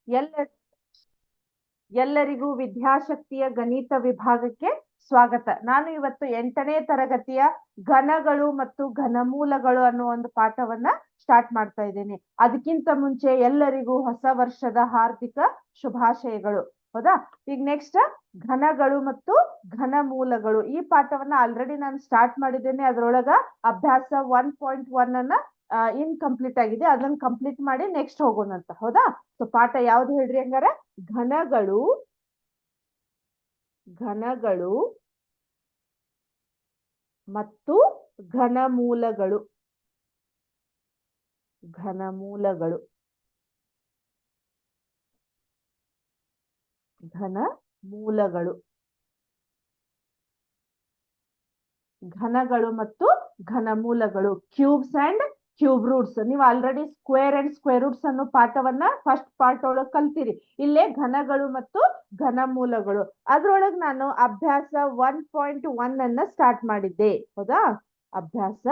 ಎಲ್ಲ ಎಲ್ಲರಿಗೂ ವಿದ್ಯಾಶಕ್ತಿಯ ಗಣಿತ ವಿಭಾಗಕ್ಕೆ ಸ್ವಾಗತ. ನಾನು ಇವತ್ತು 8ನೇ ತರಗತಿಯ ಘನಗಳು ಮತ್ತು ಘನಮೂಲಗಳು ಅನ್ನೋ ಒಂದು ಪಾಠವನ್ನ ಸ್ಟಾರ್ಟ್ ಮಾಡ್ತಾ ಇದ್ದೇನೆ. ಅದಕ್ಕಿಂತ ಮುಂಚೆ ಎಲ್ಲರಿಗೂ ಹೊಸ ವರ್ಷದ ಹಾರ್ದಿಕ ಶುಭಾಶಯಗಳು. ಹೌದಾ? ಈಗ ನೆಕ್ಸ್ಟ್ ಘನಗಳು ಮತ್ತು ಘನಮೂಲಗಳು ಈ ಪಾಠವನ್ನ ಆಲ್ರೆಡಿ ನಾನು ಸ್ಟಾರ್ಟ್ ಮಾಡಿದ್ದೇನೆ. ಅದರೊಳಗ ಅಭ್ಯಾಸ 1.1 ಅನ್ನ ಇನ್ಕಂಪ್ಲೀಟ್ ಆಗಿದೆ. ಅದನ್ನ ಕಂಪ್ಲೀಟ್ ಮಾಡಿ ನೆಕ್ಸ್ಟ್ ಹೋಗೋಣಂತ. ಹೌದಾ? ಸೊ ಪಾಠ ಯಾವ್ದು ಹೇಳ್ರಿ ಹಂಗಾರ? ಘನಗಳು ಮತ್ತು ಘನಮೂಲಗಳು. ಘನಮೂಲಗಳು ಘನಗಳು ಮತ್ತು ಘನಮೂಲಗಳು. Cubes and cube roots. ನೀವು already square and square roots ಅನ್ನೋ ಪಾಠವನ್ನ ಫಸ್ಟ್ ಪಾರ್ಟ್ ಒಳಗೆ ಕಲ್ತಿರಿ. ಇಲ್ಲೇ ಘನಗಳು ಮತ್ತು ಘನಮೂಲಗಳು. ಅದ್ರೊಳಗೆ ನಾನು ಅಭ್ಯಾಸ 1.1 ಅನ್ನ ಸ್ಟಾರ್ಟ್ ಮಾಡಿದ್ದೆ. ಹೌದಾ? ಅಭ್ಯಾಸ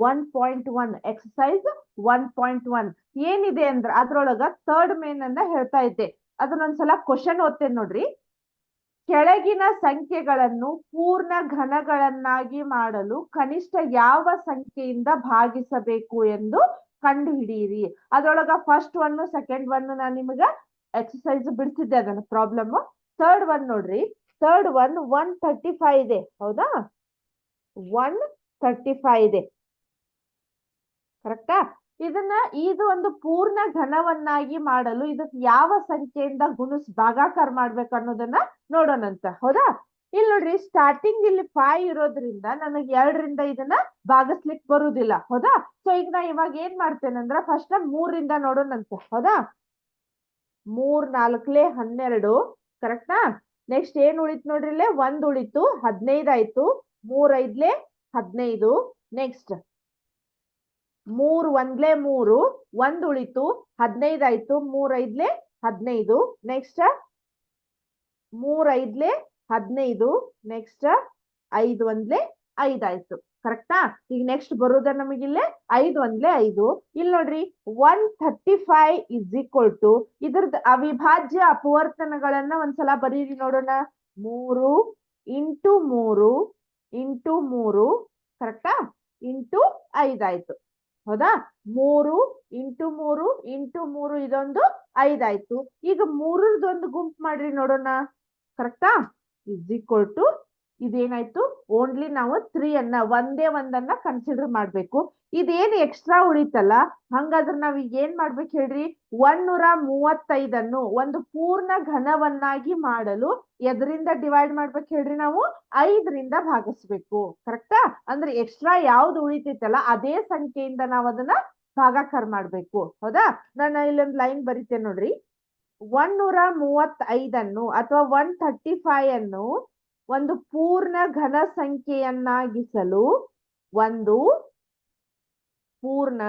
1.1 ಎಕ್ಸರ್ಸೈಸ್ 1.1 ಏನಿದೆ ಅಂದ್ರೆ ಅದ್ರೊಳಗ ಥರ್ಡ್ ಮೇನ್ ಅನ್ನ ಹೇಳ್ತಾ ಇದ್ದೆ. ಅದನ್ನೊಂದ್ಸಲ ಕ್ವಶನ್ ಓದ್ತೇನೆ ನೋಡ್ರಿ. ಕೆಳಗಿನ ಸಂಖ್ಯೆಗಳನ್ನು ಪೂರ್ಣ ಘನಗಳನ್ನಾಗಿ ಮಾಡಲು ಕನಿಷ್ಠ ಯಾವ ಸಂಖ್ಯೆಯಿಂದ ಭಾಗಿಸಬೇಕು ಎಂದು ಕಂಡು ಹಿಡಿಯಿರಿ. ಅದರೊಳಗ ಫಸ್ಟ್ ಒನ್ ಸೆಕೆಂಡ್ ಒನ್ ನಾನು ನಿಮಗ ಎಕ್ಸರ್ಸೈಸ್ ಬಿಡ್ತಿದ್ದೆ ಅದನ್ನ ಪ್ರಾಬ್ಲಮ್. ಥರ್ಡ್ ಒನ್ ನೋಡ್ರಿ. ಥರ್ಡ್ ಒನ್ 135 ಇದೆ. ಹೌದಾ? 135 ಇದೆ. ಕರೆಕ್ಟಾ? ಇದು ಒಂದು ಪೂರ್ಣ ಘನವನ್ನಾಗಿ ಮಾಡಲು ಇದಕ್ಕೆ ಯಾವ ಸಂಖ್ಯೆಯಿಂದ ಭಾಗಾಕಾರ ಮಾಡ್ಬೇಕು ಅನ್ನೋದನ್ನ ನೋಡೋಣಂತ. ಹೌದಾ? ಇಲ್ಲಿ ನೋಡ್ರಿ, ಸ್ಟಾರ್ಟಿಂಗ್ ಇಲ್ಲಿ 5 ಇರೋದ್ರಿಂದ ನನಗೆ 2ರಿಂದ ಇದನ್ನ ಭಾಗಿಸ್ಲಿಕ್ಕೆ ಬರುದಿಲ್ಲ. ಹೌದಾ? ಸೊ ಈಗ ನಾ ಇವಾಗ ಏನ್ ಮಾಡ್ತೇನೆ ಫಸ್ಟ್ 3ರಿಂದ ನೋಡೋಣಂತ. ಹೌದಾ? 3 4 12. ಕರೆಕ್ಟಾ? ನೆಕ್ಸ್ಟ್ ಏನ್ ಉಳಿತು ನೋಡ್ರಿ, ಇಲ್ಲೇ 1 ಉಳಿತು, 15 ಆಯ್ತು. 3 5 15. ನೆಕ್ಸ್ಟ್ 3 1 3, 1 ಉಳಿತು, 15 ಆಯ್ತು. 3 5 15. ನೆಕ್ಸ್ಟ್ 3 5 15. ನೆಕ್ಸ್ಟ್ 5 1 5 ಆಯ್ತು. ಕರೆಕ್ಟಾ? ಈಗ ನೆಕ್ಸ್ಟ್ ಬರೋದ ನಮಗಿಲ್ಲೇ 5 1 5. ಇಲ್ಲಿ ನೋಡ್ರಿ 135 ಇಸ್ ಈಕ್ವಲ್ ಟು ಇದ್ರದ್ದು ಅವಿಭಾಜ್ಯ ಅಪವರ್ತನಗಳನ್ನ ಒಂದ್ಸಲ ಬರೀರಿ ನೋಡೋಣ. 3 ಇಂಟು 3 ಇಂಟು 3. ಕರೆಕ್ಟಾ? ಇಂಟು 5 ಆಯ್ತು. ಹೌದಾ? 3 ಇಂಟು 3 ಇಂಟು 3 ಇದೊಂದು 5 ಆಯ್ತು. ಈಗ 3ರದೊಂದು ಗುಂಪು ಮಾಡ್ರಿ ನೋಡೋಣ. ಕರೆಕ್ಟಾ? ಇಸ್ ಈಕ್ವಲ್ ಟು ಇದೇನಾಯ್ತು? ಓನ್ಲಿ ನಾವು 3 ಅನ್ನ ಒಂದೇ ಒಂದನ್ನ ಕನ್ಸಿಡರ್ ಮಾಡ್ಬೇಕು. ಇದೇನು ಎಕ್ಸ್ಟ್ರಾ ಉಳಿತಲ್ಲ, ಹಂಗಾದ್ರೆ ನಾವ್ ಈಗ ಏನ್ ಮಾಡ್ಬೇಕು ಹೇಳ್ರಿ? 135 ಒಂದು ಪೂರ್ಣ ಘನವನ್ನಾಗಿ ಮಾಡಲು ಎದರಿಂದ ಡಿವೈಡ್ ಮಾಡ್ಬೇಕು ಹೇಳ್ರಿ? ನಾವು 5ರಿಂದ ಭಾಗಿಸ್ಬೇಕು. ಕರೆಕ್ಟಾ? ಅಂದ್ರೆ ಎಕ್ಸ್ಟ್ರಾ ಯಾವ್ದು ಉಳಿತೈತಲ್ಲ ಅದೇ ಸಂಖ್ಯೆಯಿಂದ ನಾವ್ ಅದನ್ನ ಭಾಗಾಕಾರ ಮಾಡ್ಬೇಕು. ಹೌದಾ? ನಾನು ಇಲ್ಲೊಂದು ಲೈನ್ ಬರಿತೇನೆ ನೋಡ್ರಿ. 135 ಅಥವಾ 135 ಅನ್ನು ಒಂದು ಪೂರ್ಣ ಘನ ಸಂಖ್ಯೆಯನ್ನಾಗಿಸಲು ಒಂದು ಪೂರ್ಣ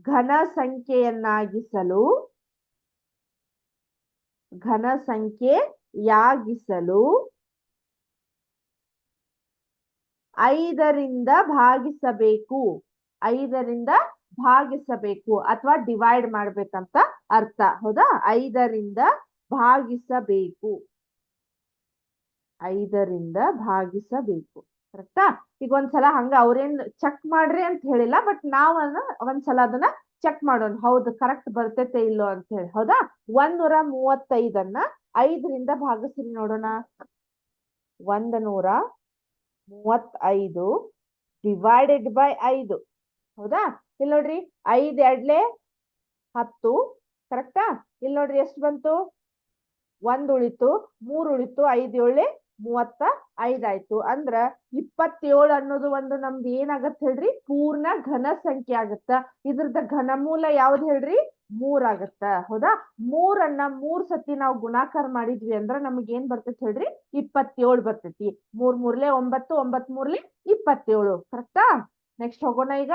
ಘನ ಸಂಖ್ಯೆಯಾಗಿಸಲು 5ರಿಂದ ಭಾಗಿಸಬೇಕು. 5ರಿಂದ ಭಾಗಿಸಬೇಕು ಅಥವಾ ಡಿವೈಡ್ ಮಾಡ್ಬೇಕಂತ ಅರ್ಥ. ಹೌದಾ? 5ರಿಂದ ಭಾಗಿಸಬೇಕು. 5ರಿಂದ ಭಾಗಿಸಬೇಕು. ಕರೆಕ್ಟಾ? ಈಗ ಒಂದ್ಸಲ ಹಂಗ ಅವ್ರೇನ್ ಚೆಕ್ ಮಾಡ್ರಿ ಅಂತ ಹೇಳಿಲ್ಲ, ಬಟ್ ನಾವ್ ಒಂದ್ಸಲ ಅದನ್ನ ಚೆಕ್ ಮಾಡೋಣ. ಹೌದು, ಕರೆಕ್ಟ್ ಬರ್ತೈತೆ ಇಲ್ಲೋ ಅಂತ ಹೇಳಿ. ಹೌದಾ? 135 5ರಿಂದ ಭಾಗಿಸ್ರಿ ನೋಡೋಣ. 135 ಡಿವೈಡೆಡ್ ಬೈ 5. ಹೌದಾ? ಇಲ್ಲಿ ನೋಡ್ರಿ 5 2 10. ಕರೆಕ್ಟಾ? ಇಲ್ಲಿ ನೋಡ್ರಿ ಎಷ್ಟು ಬಂತು? 1 ಉಳಿತು, 3 ಉಳಿತು, 5 7 35 ಆಯ್ತು. ಅಂದ್ರ 27 ಅನ್ನೋದು ಒಂದು ನಮ್ದು ಏನಾಗತ್ತೆ ಹೇಳ್ರಿ? ಪೂರ್ಣ ಘನ ಸಂಖ್ಯೆ ಆಗತ್ತ. ಇದ್ರದ ಘನಮೂಲ ಯಾವ್ದು ಹೇಳ್ರಿ? 3 ಆಗತ್ತ. ಹೌದಾ? 3ಅನ್ನ 3 ಸತಿ ನಾವು ಗುಣಾಕಾರ ಮಾಡಿದ್ವಿ ಅಂದ್ರ ನಮಗ್ ಏನ್ ಬರ್ತೈತಿ ಹೇಳ್ರಿ? 27 ಬರ್ತೈತಿ. 3 3 9, 9 3 27. ಕರೆಕ್ಟಾ? ನೆಕ್ಸ್ಟ್ ಹೋಗೋಣ. ಈಗ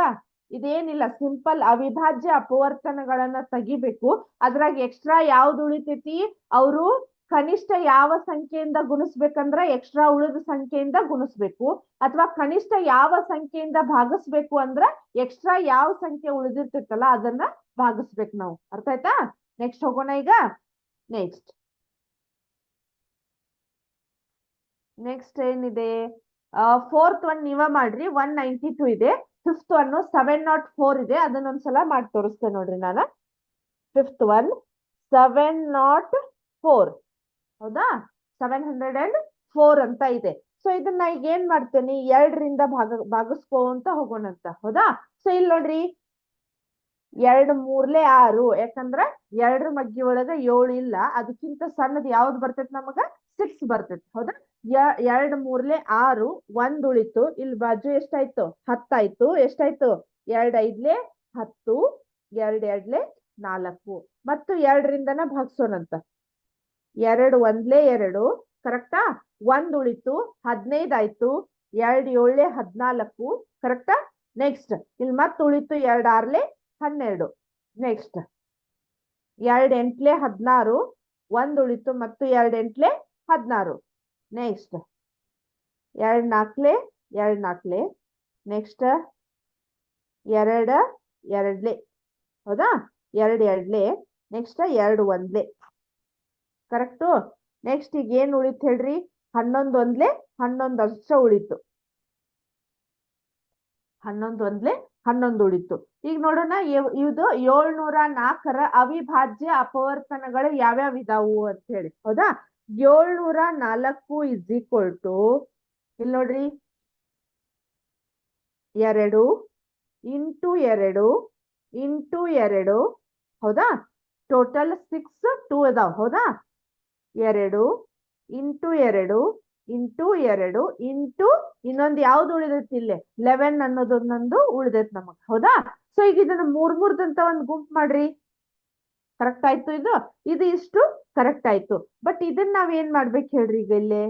ಇದೇನಿಲ್ಲ, ಸಿಂಪಲ್ ಅವಿಭಾಜ್ಯ ಅಪವರ್ತನಗಳನ್ನ ತೆಗಿಬೇಕು. ಅದ್ರಾಗ ಎಕ್ಸ್ಟ್ರಾ ಯಾವ್ದು ಉಳಿತೈತಿ? ಅವರು ಕನಿಷ್ಠ ಯಾವ ಸಂಖ್ಯೆಯಿಂದ ಗುಣಿಸ್ಬೇಕಂದ್ರ ಎಕ್ಸ್ಟ್ರಾ ಉಳಿದ ಸಂಖ್ಯೆಯಿಂದ ಗುಣಿಸ್ಬೇಕು, ಅಥವಾ ಕನಿಷ್ಠ ಯಾವ ಸಂಖ್ಯೆಯಿಂದ ಭಾಗಿಸ್ಬೇಕು ಅಂದ್ರ ಎಕ್ಸ್ಟ್ರಾ ಯಾವ ಸಂಖ್ಯೆ ಉಳಿದಿರ್ತಿತ್ತಲ್ಲ ಅದನ್ನ ಭಾಗಿಸ್ಬೇಕು ನಾವು. ಅರ್ಥ ಆಯ್ತಾ? ನೆಕ್ಸ್ಟ್ ಹೋಗೋಣ ಈಗ. ನೆಕ್ಸ್ಟ್ ಏನಿದೆ, 4th ಒನ್ ನೀವ ಮಾಡ್ರಿ. 192 ಇದೆ. 5th ಒನ್ 704 ಇದೆ. ಅದನ್ನೊಂದ್ಸಲ ಮಾಡಿ ತೋರಿಸ್ತೇನೆ ನೋಡ್ರಿ ನಾನು. 5th ಒನ್ 704, ಹೌದಾ? 704 ಅಂತ ಇದೆ. ಸೊ ಇದನ್ನ ಈಗ ಏನ್ ಮಾಡ್ತೇನೆ, 2ರಿಂದ ಭಾಗಿಸ್ಕೊಂತ ಹೋಗೋಣಂತ, ಹೌದಾ? ಸೊ ಇಲ್ಲಿ ನೋಡ್ರಿ, 2 ಮೂರ್ಲೆ 6, ಯಾಕಂದ್ರ 2 ಮಗ್ಗಿ ಒಳಗ 7 ಇಲ್ಲ, ಅದಕ್ಕಿಂತ ಸಣ್ಣದ್ ಯಾವ್ದು ಬರ್ತೈತಿ ನಮಗ? 6 ಬರ್ತೈತಿ, ಹೌದಾ? 2 ಮೂರ್ಲೆ 6, 1 ಉಳಿತು. ಇಲ್ಲಿ ಬಾಜು ಎಷ್ಟಾಯ್ತು? 10 ಆಯ್ತು. ಎಷ್ಟಾಯ್ತು? 2 5ಲೆ 10, 2 2ಲೆ 4, ಮತ್ತು 2ರಿಂದನ ಭಾಗಿಸೋಣಂತ. 2 1ಲೆ 2, ಕರೆಕ್ಟಾ? 1 ಉಳಿತು. 15 ಆಯ್ತು. 2 7ಲೆ 14, ಕರೆಕ್ಟಾ? ನೆಕ್ಸ್ಟ್ ಇಲ್ಲಿ ಮತ್ತೆ ಉಳಿತು 2 6ಲೆ 12. ನೆಕ್ಸ್ಟ್ 2 8ಲೆ 16, 1 ಉಳಿತು ಮತ್ತು 2 8ಲೆ 16. ನೆಕ್ಸ್ಟ್ 2 4ಲೆ 2 4ಲೆ, ನೆಕ್ಸ್ಟ್ 2 2ಲೆ, ಹೌದಾ? 2 2ಲೆ, ನೆಕ್ಸ್ಟ್ 2 1ಲೆ, ಕರೆಕ್ಟು? ನೆಕ್ಸ್ಟ್ ಈಗ ಏನ್ ಉಳಿತು ಹೇಳ್ರಿ? 11 1ಲೆ 11 ಅಷ್ಟ ಉಳಿತು. 11 1ಲೆ 11 ಉಳಿತು. ಈಗ ನೋಡೋಣ, ಇದು 704ರ ಅವಿಭಾಜ್ಯ ಅಪವರ್ತನಗಳು ಯಾವ್ಯಾವ ಇದಾವು ಅಂತ ಹೇಳಿ, ಹೌದಾ? 704 ಇಸ್ ಈಕ್ವಲ್ ಟು, ಇಲ್ಲಿ ನೋಡ್ರಿ, 2 ಇಂಟು 2 ಇಂಟು 2, ಹೌದಾ? ಟೋಟಲ್ 6 2 ಅದಾವ, ಹೌದಾ? 2 ಇಂಟು 2 ಇಂಟು 2 ಇಂಟು ಇನ್ನೊಂದು ಯಾವ್ದು ಉಳಿದೈತಿ? ಇಲ್ಲಿ 11 ಅನ್ನೋದೊಂದೊಂದು ಉಳಿದೈತಿ ನಮಗ್, ಹೌದಾ? ಸೊ ಈಗ ಇದನ್ನ 3 ಒಂದು ಗುಂಪು ಮಾಡ್ರಿ. ಕರೆಕ್ಟ್ ಆಯ್ತು? ಇದು ಇಷ್ಟು ಕರೆಕ್ಟ್ ಆಯ್ತು. ಬಟ್ ಇದನ್ನ ನಾವ್ ಏನ್ ಮಾಡ್ಬೇಕು ಹೇಳ್ರಿ? ಈಗ ಇಲ್ಲಿ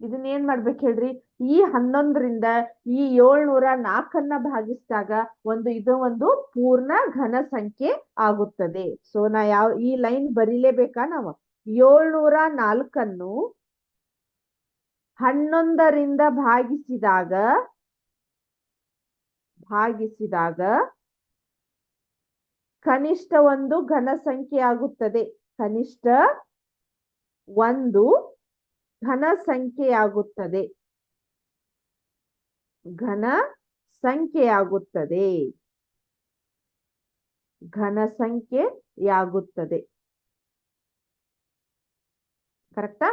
ಇದನ್ನ ಏನ್ ಮಾಡ್ಬೇಕು ಹೇಳ್ರಿ? ಈ 11ರಿಂದ ಈ 704 ಭಾಗಿಸಿದಾಗ ಇದು ಒಂದು ಪೂರ್ಣ ಘನ ಸಂಖ್ಯೆ ಆಗುತ್ತದೆ. ಸೊ ನಾ ಈ ಲೈನ್ ಬರೀಲೇಬೇಕಾ ನಾವು? 704 11ರಿಂದ ಭಾಗಿಸಿದಾಗ ಕನಿಷ್ಠ ಒಂದು ಘನ ಸಂಖ್ಯೆ ಆಗುತ್ತದೆ. ಕನಿಷ್ಠ ಒಂದು ಘನ ಸಂಖ್ಯೆಯಾಗುತ್ತದೆ. ಘನ ಸಂಖ್ಯೆಯಾಗುತ್ತದೆ. ಘನ ಸಂಖ್ಯೆಯಾಗುತ್ತದೆ. ಕರೆಕ್ಟಾ?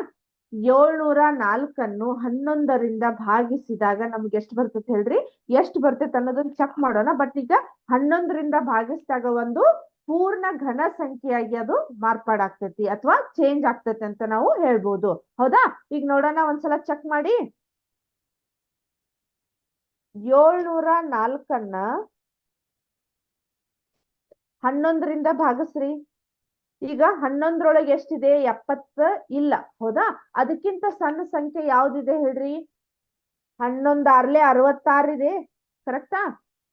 704 11ರಿಂದ ಭಾಗಿಸಿದಾಗ ನಮ್ಗೆ ಎಷ್ಟು ಬರ್ತೈತೆ ಹೇಳ್ರಿ? ಎಷ್ಟು ಬರ್ತೈತೆ ಅನ್ನೋದನ್ನ ಚೆಕ್ ಮಾಡೋಣ. ಬಟ್ ಈಗ 11ರಿಂದ ಭಾಗಿಸಿದಾಗ ಒಂದು ಪೂರ್ಣ ಘನ ಸಂಖ್ಯೆಯಾಗಿ ಅದು ಮಾರ್ಪಾಡಾಗ್ತೈತಿ ಅಥವಾ ಚೇಂಜ್ ಆಗ್ತೈತಿ ಅಂತ ನಾವು ಹೇಳ್ಬೋದು, ಹೌದಾ? ಈಗ ನೋಡೋಣ, ಒಂದ್ಸಲ ಚೆಕ್ ಮಾಡಿ. 704 11ರಿಂದ ಭಾಗಿಸ್ರಿ. ಈಗ 11ರೊಳಗೆ ಎಷ್ಟಿದೆ? 70 ಇಲ್ಲ, ಹೌದಾ? ಅದಕ್ಕಿಂತ ಸಣ್ಣ ಸಂಖ್ಯೆ ಯಾವ್ದಿದೆ ಹೇಳ್ರಿ? 11 6ಲೆ 66 ಇದೆ, ಕರೆಕ್ಟಾ?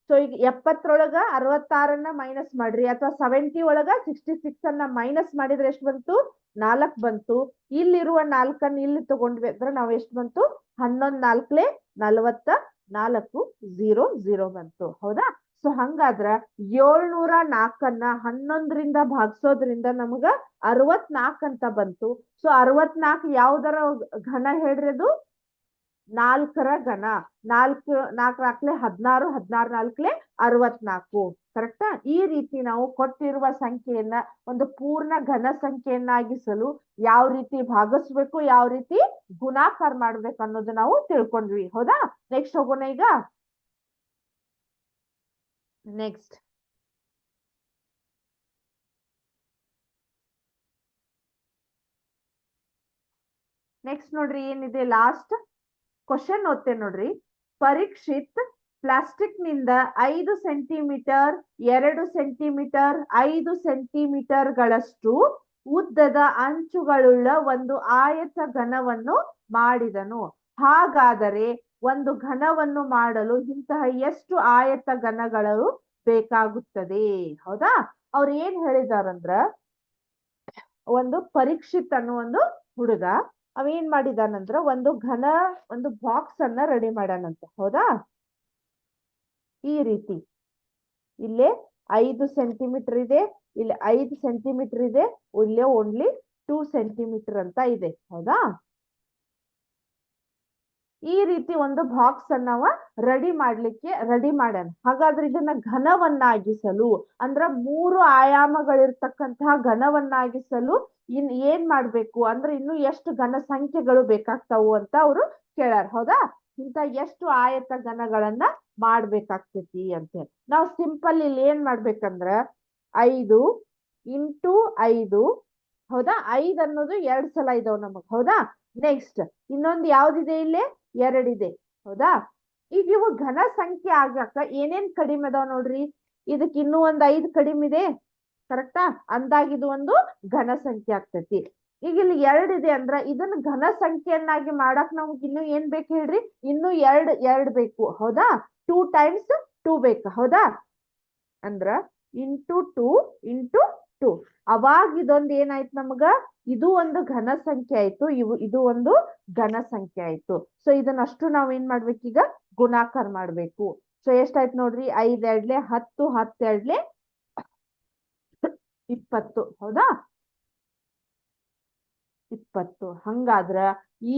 ಸೊ ಈಗ 70ರೊಳಗ 66 ಮೈನಸ್ ಮಾಡ್ರಿ, ಅಥವಾ 70 ಒಳಗ 66 ಮೈನಸ್ ಮಾಡಿದ್ರೆ ಎಷ್ಟು ಬಂತು? 4 ಬಂತು. ಇಲ್ಲಿರುವ 4 ಇಲ್ಲಿ ತಗೊಂಡ್ವಿ ಅಂದ್ರೆ ನಾವ್ ಎಷ್ಟು ಬಂತು? 11 4ಲೆ 44, 0 0 ಬಂತು, ಹೌದಾ? ಸೊ ಹಂಗಾದ್ರ 704 11ರಿಂದ ಭಾಗಿಸೋದ್ರಿಂದ ನಮಗ 64 ಅಂತ ಬಂತು. ಸೊ 64 ಯಾವ್ದರ ಘನ ಹೇಳ್ರಿ? ಅದು 4ರ ಘನ. 4 4 16, 16 4 64, ಕರೆಕ್ಟಾ? ಈ ರೀತಿ ನಾವು ಕೊಟ್ಟಿರುವ ಸಂಖ್ಯೆಯನ್ನ ಒಂದು ಪೂರ್ಣ ಘನ ಸಂಖ್ಯೆಯನ್ನಾಗಿಸಲು ಯಾವ ರೀತಿ ಭಾಗಿಸ್ಬೇಕು, ಯಾವ ರೀತಿ ಗುಣಾಕಾರ ಮಾಡ್ಬೇಕು ಅನ್ನೋದು ನಾವು ತಿಳ್ಕೊಂಡ್ವಿ, ಹೌದಾ? ನೆಕ್ಸ್ಟ್ ಹೋಗೋಣ ಈಗ. ನೆಕ್ಸ್ಟ್ ನೋಡ್ರಿ, ಏನಿದೆ ಲಾಸ್ಟ್ ಕ್ವಶನ್ ಓದ್ತೇನೆ ನೋಡ್ರಿ. ಪರೀಕ್ಷಿತ್ ಪ್ಲಾಸ್ಟಿಕ್ ನಿಂದ 5 ಸೆಂಟಿಮೀಟರ್ 2 ಸೆಂಟಿಮೀಟರ್ 5 ಸೆಂಟಿಮೀಟರ್ ಗಳಷ್ಟು ಉದ್ದದ ಅಂಚುಗಳುಳ್ಳ ಒಂದು ಆಯತ ಘನವನ್ನು ಮಾಡಿದನು. ಹಾಗಾದರೆ ಒಂದು ಘನವನ್ನು ಮಾಡಲು ಇಂತಹ ಎಷ್ಟು ಆಯತ ಘನಗಳು ಬೇಕಾಗುತ್ತದೆ? ಹೌದಾ? ಅವ್ರು ಏನ್ ಹೇಳಿದಾರಂದ್ರ, ಒಂದು ಪರೀಕ್ಷಿತ್ ಅನ್ನೋ ಒಂದು ಹುಡುಗ ಅವೇನ್ ಮಾಡಿದಾನಂದ್ರ ಒಂದು ಬಾಕ್ಸ್ ಅನ್ನ ರೆಡಿ ಮಾಡ್ಯಾನಂತ. ಹೌದಾ, ಈ ರೀತಿ ಇಲ್ಲೇ 5 ಸೆಂಟಿಮೀಟರ್ ಇದೆ, ಇಲ್ಲಿ 5 ಸೆಂಟಿಮೀಟರ್ ಇದೆ, ಇಲ್ಲೇ ಓನ್ಲಿ 2 ಸೆಂಟಿಮೀಟರ್ ಅಂತ ಇದೆ. ಹೌದಾ, ಈ ರೀತಿ ಒಂದು ಬಾಕ್ಸ್ ಅನ್ನವ ರೆಡಿ ಮಾಡ್ಯಾನ. ಹಾಗಾದ್ರೆ ಇದನ್ನ ಘನವನ್ನಾಗಿಸಲು ಅಂದ್ರ 3 ಆಯಾಮಗಳಿರ್ತಕ್ಕಂತಹ ಘನವನ್ನಾಗಿಸಲು ಏನ್ ಮಾಡ್ಬೇಕು ಅಂದ್ರೆ ಇನ್ನು ಎಷ್ಟು ಘನ ಸಂಖ್ಯೆಗಳು ಬೇಕಾಗ್ತಾವು ಅಂತ ಅವರು ಕೇಳ್ಯಾರ. ಹೌದಾ, ಇಂತ ಎಷ್ಟು ಆಯತ ಘನಗಳನ್ನ ಮಾಡ್ಬೇಕಾಗ್ತೈತಿ ಅಂತ ಹೇಳಿ ನಾವು ಸಿಂಪಲ್ ಇಲ್ಲಿ ಏನ್ ಮಾಡ್ಬೇಕಂದ್ರ 5 ಇಂಟು 5. ಹೌದಾ, 5 ಅನ್ನೋದು 2 ಸಲ ಇದಾವ್ ನಮಗ್. ಹೌದಾ, ನೆಕ್ಸ್ಟ್ ಇನ್ನೊಂದು ಯಾವ್ದಿದೆ ಇಲ್ಲಿ 2 ಇದೆ. ಹೌದಾ, ಈಗ ಇವು ಘನ ಸಂಖ್ಯೆ ಆಗಾಕ ಏನೇನ್ ಕಡಿಮೆ ಅದಾವ ನೋಡ್ರಿ. ಇದಕ್ ಇನ್ನೂ ಒಂದ್ 5 ಕಡಿಮೆ ಇದೆ, ಕರೆಕ್ಟಾ? ಅಂದಾಗಿದು ಒಂದು ಘನ ಸಂಖ್ಯೆ ಆಗ್ತೈತಿ. ಈಗ ಇಲ್ಲಿ 2 ಇದೆ ಅಂದ್ರ ಇದನ್ನ ಘನ ಸಂಖ್ಯೆಯನ್ನಾಗಿ ಮಾಡಕ್ ನಮ್ಗೆ ಇನ್ನು ಏನ್ ಬೇಕು ಹೇಳ್ರಿ, ಇನ್ನು 2 ಬೇಕು. ಹೌದಾ, 2 ಟೈಮ್ಸ್ 2 ಬೇಕು. ಹೌದಾ, ಅಂದ್ರ ಇಂಟು 2 ಇಂಟು 2. ಅವಾಗ ಇದೊಂದು ಏನಾಯ್ತು ನಮಗ, ಇದು ಒಂದು ಘನ ಸಂಖ್ಯೆ ಆಯ್ತು, ಇದು ಒಂದು ಘನ ಸಂಖ್ಯೆ ಆಯ್ತು. ಸೊ ಇದನ್ನಷ್ಟು ನಾವ್ ಏನ್ ಮಾಡ್ಬೇಕೀಗ, ಗುಣಾಕಾರ ಮಾಡ್ಬೇಕು. ಸೊ ಎಷ್ಟಾಯ್ತು ನೋಡ್ರಿ, 5 2 10, 10 2 20. ಹೌದಾ, 20. ಹಂಗಾದ್ರ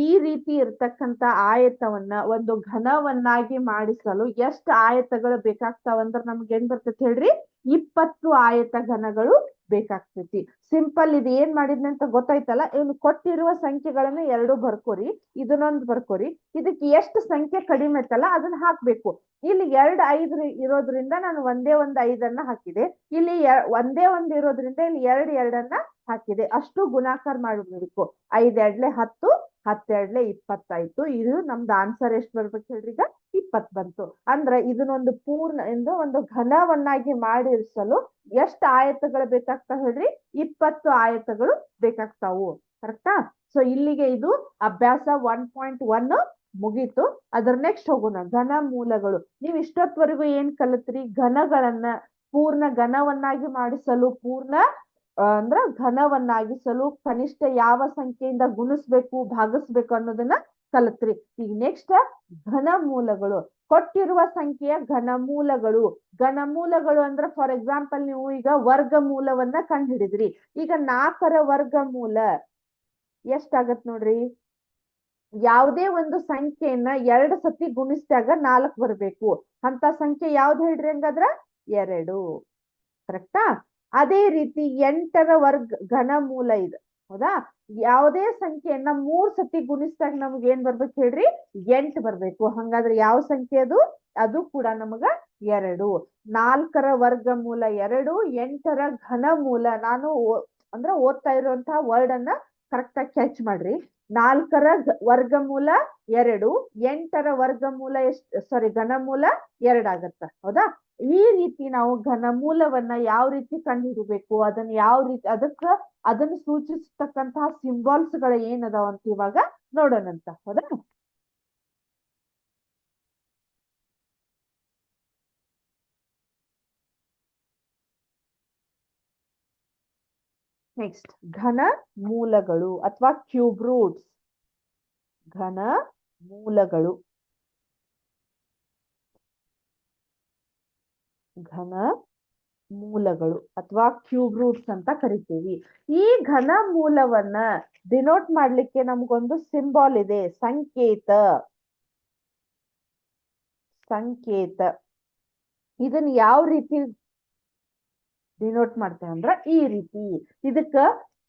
ಈ ರೀತಿ ಇರ್ತಕ್ಕಂತ ಆಯತವನ್ನ ಒಂದು ಘನವನ್ನಾಗಿ ಮಾಡಿಸಲು ಎಷ್ಟು ಆಯತಗಳು ಬೇಕಾಗ್ತಾವಂದ್ರ ನಮ್ಗೆ ಏನ್ ಬರ್ತೈತಿ ಹೇಳ್ರಿ, 20 ಆಯತ ಘನಗಳು ಬೇಕಾಗ್ತೈತಿ. ಸಿಂಪಲ್ ಇದು ಏನ್ ಮಾಡಿದ್ನಂತ ಗೊತ್ತಾಯ್ತಲ್ಲ. ಇವ್ನು ಕೊಟ್ಟಿರುವ ಸಂಖ್ಯೆಗಳನ್ನ 2 ಬರ್ಕೋರಿ, ಇದನ್ನೊಂದು ಬರ್ಕೋರಿ. ಇದಕ್ಕೆ ಎಷ್ಟು ಸಂಖ್ಯೆ ಕಡಿಮೆ ಐತಲ್ಲ ಅದನ್ನ ಹಾಕ್ಬೇಕು. ಇಲ್ಲಿ 2 5 ಇರೋದ್ರಿಂದ ನಾನು ಒಂದೇ 5 ಅನ್ನ ಹಾಕಿದೆ. ಇಲ್ಲಿ ಒಂದೇ 1 ಇರೋದ್ರಿಂದ ಇಲ್ಲಿ 2 2 ಹಾಕಿದೆ. ಅಷ್ಟು ಗುಣಾಕಾರ ಮಾಡ್ಬೇಕು. 5 2 10, 10 2 20 ಆಯ್ತು. ಇದು ನಮ್ದು ಆನ್ಸರ್ ಎಷ್ಟು ಬರ್ಬೇಕು ಹೇಳ್ರಿ, ಈಗ 20 ಬಂತು. ಅಂದ್ರೆ ಇದನ್ನೊಂದು ಪೂರ್ಣ ಎಂದು ಒಂದು ಘನವನ್ನಾಗಿ ಮಾಡಿಸಲು ಎಷ್ಟು ಆಯತಗಳು ಬೇಕಾಗ್ತಾವ ಹೇಳ್ರಿ, 20 ಆಯತಗಳು ಬೇಕಾಗ್ತಾವು. ಕರೆಕ್ಟಾ? ಸೊ ಇಲ್ಲಿಗೆ ಇದು ಅಭ್ಯಾಸ 1.1 ಮುಗೀತು. ಅದ್ರ ನೆಕ್ಸ್ಟ್ ಹೋಗೋಣ, ಘನ ಮೂಲಗಳು. ನೀವು ಇಷ್ಟೊತ್ವರೆಗೂ ಏನ್ ಕಲಿತ್ರಿ, ಘನಗಳನ್ನ ಪೂರ್ಣ ಘನವನ್ನಾಗಿ ಮಾಡಿಸಲು ಅಂದ್ರ ಘನವನ್ನಾಗಿಸಲು ಕನಿಷ್ಠ ಯಾವ ಸಂಖ್ಯೆಯಿಂದ ಗುಣಿಸ್ಬೇಕು, ಭಾಗಿಸ್ಬೇಕು ಅನ್ನೋದನ್ನ ಕಲಿತ್ರಿ. ಈಗ ನೆಕ್ಸ್ಟ್ ಘನ ಮೂಲಗಳು. ಕೊಟ್ಟಿರುವ ಸಂಖ್ಯೆಯ ಘನಮೂಲಗಳು. ಘನಮೂಲಗಳು ಅಂದ್ರೆ ಫಾರ್ ಎಕ್ಸಾಂಪಲ್ ನೀವು ಈಗ ವರ್ಗಮೂಲವನ್ನ ಕಂಡು ಹಿಡಿದ್ರಿ. ಈಗ 4ರ ವರ್ಗಮೂಲ ಎಷ್ಟಾಗತ್ ನೋಡ್ರಿ. ಯಾವುದೇ ಒಂದು ಸಂಖ್ಯೆಯನ್ನ 2 ಸತಿ ಗುಣಿಸಿದಾಗ 4 ಬರ್ಬೇಕು. ಅಂತ ಸಂಖ್ಯೆ ಯಾವ್ದು ಹೇಳ್ರಿ ಹಂಗಾದ್ರ 2. ಕರೆಕ್ಟಾ? ಅದೇ ರೀತಿ 8ರ ಘನಮೂಲ ಇದೆ. ಹೌದಾ, ಯಾವುದೇ ಸಂಖ್ಯೆಯನ್ನ 3 ಸತಿ ಗುಣಿಸಿದಾಗ ನಮ್ಗೆ ಏನ್ ಬರ್ಬೇಕು ಹೇಳ್ರಿ, 8 ಬರ್ಬೇಕು. ಹಂಗಾದ್ರೆ ಯಾವ ಸಂಖ್ಯೆ ಅದು ಕೂಡ ನಮಗ 2. 4ರ ವರ್ಗಮೂಲ 2, 8ರ ಘನಮೂಲ. ನಾನು ಓದ್ತಾ ಇರುವಂತಹ ವರ್ಡ್ ಅನ್ನ ಕರೆಕ್ಟ್ ಆಗಿ ಕ್ಯಾಚ್ ಮಾಡ್ರಿ. 4ರ ವರ್ಗಮೂಲ 2, 8ರ ವರ್ಗಮೂಲ ಘನಮೂಲ 2 ಆಗತ್ತ. ಹೌದಾ, ಈ ರೀತಿ ನಾವು ಘನಮೂಲವನ್ನ ಯಾವ ರೀತಿ ಕಂಡುಹಿಡಿಬೇಕು, ಅದನ್ನ ಯಾವ ರೀತಿ ಅದನ್ನು ಸೂಚಿಸತಕ್ಕಂತಹ ಸಿಂಬಾಲ್ಸ್ ಗಳು ಏನದಾವ ಅಂತ ಇವಾಗ ನೋಡೋಣಂತ. ಹೌದಾ, ನೆಕ್ಸ್ಟ್ ಘನ ಮೂಲಗಳು ಅಥವಾ ಕ್ಯೂಬ್ ರೂಟ್ಸ್. ಘನ ಮೂಲಗಳು, ಘನ ಮೂಲಗಳು ಅಥವಾ ಕ್ಯೂಬ್ ರೂಟ್ಸ್ ಅಂತ ಕರಿತೀವಿ. ಈ ಘನ ಮೂಲವನ್ನ ಡಿನೋಟ್ ಮಾಡ್ಲಿಕ್ಕೆ ನಮ್ಗೊಂದು ಸಿಂಬಾಲ್ ಇದೆ, ಸಂಕೇತ. ಇದನ್ನ ಯಾವ ರೀತಿ ಡಿನೋಟ್ ಮಾಡ್ತೇವೆ ಅಂದ್ರ ಈ ರೀತಿ. ಇದಕ್ಕ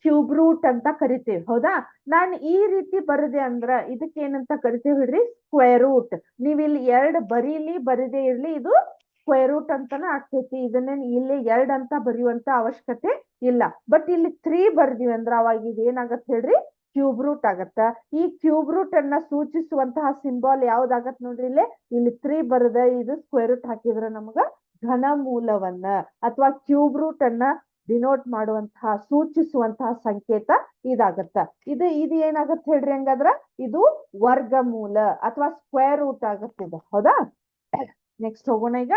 ಕ್ಯೂಬ್ ರೂಟ್ ಅಂತ ಕರಿತೇವೆ. ಹೌದಾ, ನಾನು ಈ ರೀತಿ ಬರದೆ ಅಂದ್ರ ಇದಕ್ಕೆ ಏನಂತ ಕರಿತೇವೆ ಹೇಳ್ರಿ, ಸ್ಕ್ವೇರ್ ರೂಟ್. ನೀವ್ ಇಲ್ಲಿ 2 ಬರೀದೇ ಇರ್ಲಿ, ಇದು ಸ್ಕ್ವೇರ್ ರೂಟ್ ಅಂತಾನೆ ಆಗ್ತೈತಿ. ಇದನ್ನೇನು ಇಲ್ಲಿ 2 ಅಂತ ಬರೆಯುವಂತ ಅವಶ್ಯಕತೆ ಇಲ್ಲ. ಬಟ್ ಇಲ್ಲಿ 3 ಬರ್ದಿವಿ ಅಂದ್ರ ಅವಾಗ ಇದು ಏನಾಗತ್ ಹೇಳ್ರಿ, ಕ್ಯೂಬ್ ರೂಟ್ ಆಗತ್ತ. ಈ ಕ್ಯೂಬ್ ರೂಟ್ ಅನ್ನ ಸೂಚಿಸುವಂತಹ ಸಿಂಬಾಲ್ ಯಾವ್ದಾಗತ್ ನೋಡ್ರಿ, ಇಲ್ಲಿ 3 ಬರದ ಇದು ಸ್ಕ್ವೇರ್ ರೂಟ್ ಹಾಕಿದ್ರ ನಮಗ ಘನಮೂಲವನ್ನ ಅಥವಾ ಕ್ಯೂಬ್ ರೂಟ್ ಅನ್ನ ಡಿನೋಟ್ ಮಾಡುವಂತಹ ಸೂಚಿಸುವಂತಹ ಸಂಕೇತ ಇದಾಗತ್ತ. ಇದು ಏನಾಗತ್ತೆ ಹೇಳ್ರಿ ಹಂಗಾದ್ರ, ಇದು ವರ್ಗಮೂಲ ಅಥವಾ ಸ್ಕ್ವೇರ್ ರೂಟ್ ಆಗತ್ತಿದೆ. ಹೌದಾ, ನೆಕ್ಸ್ಟ್ ಹೋಗೋಣ. ಈಗ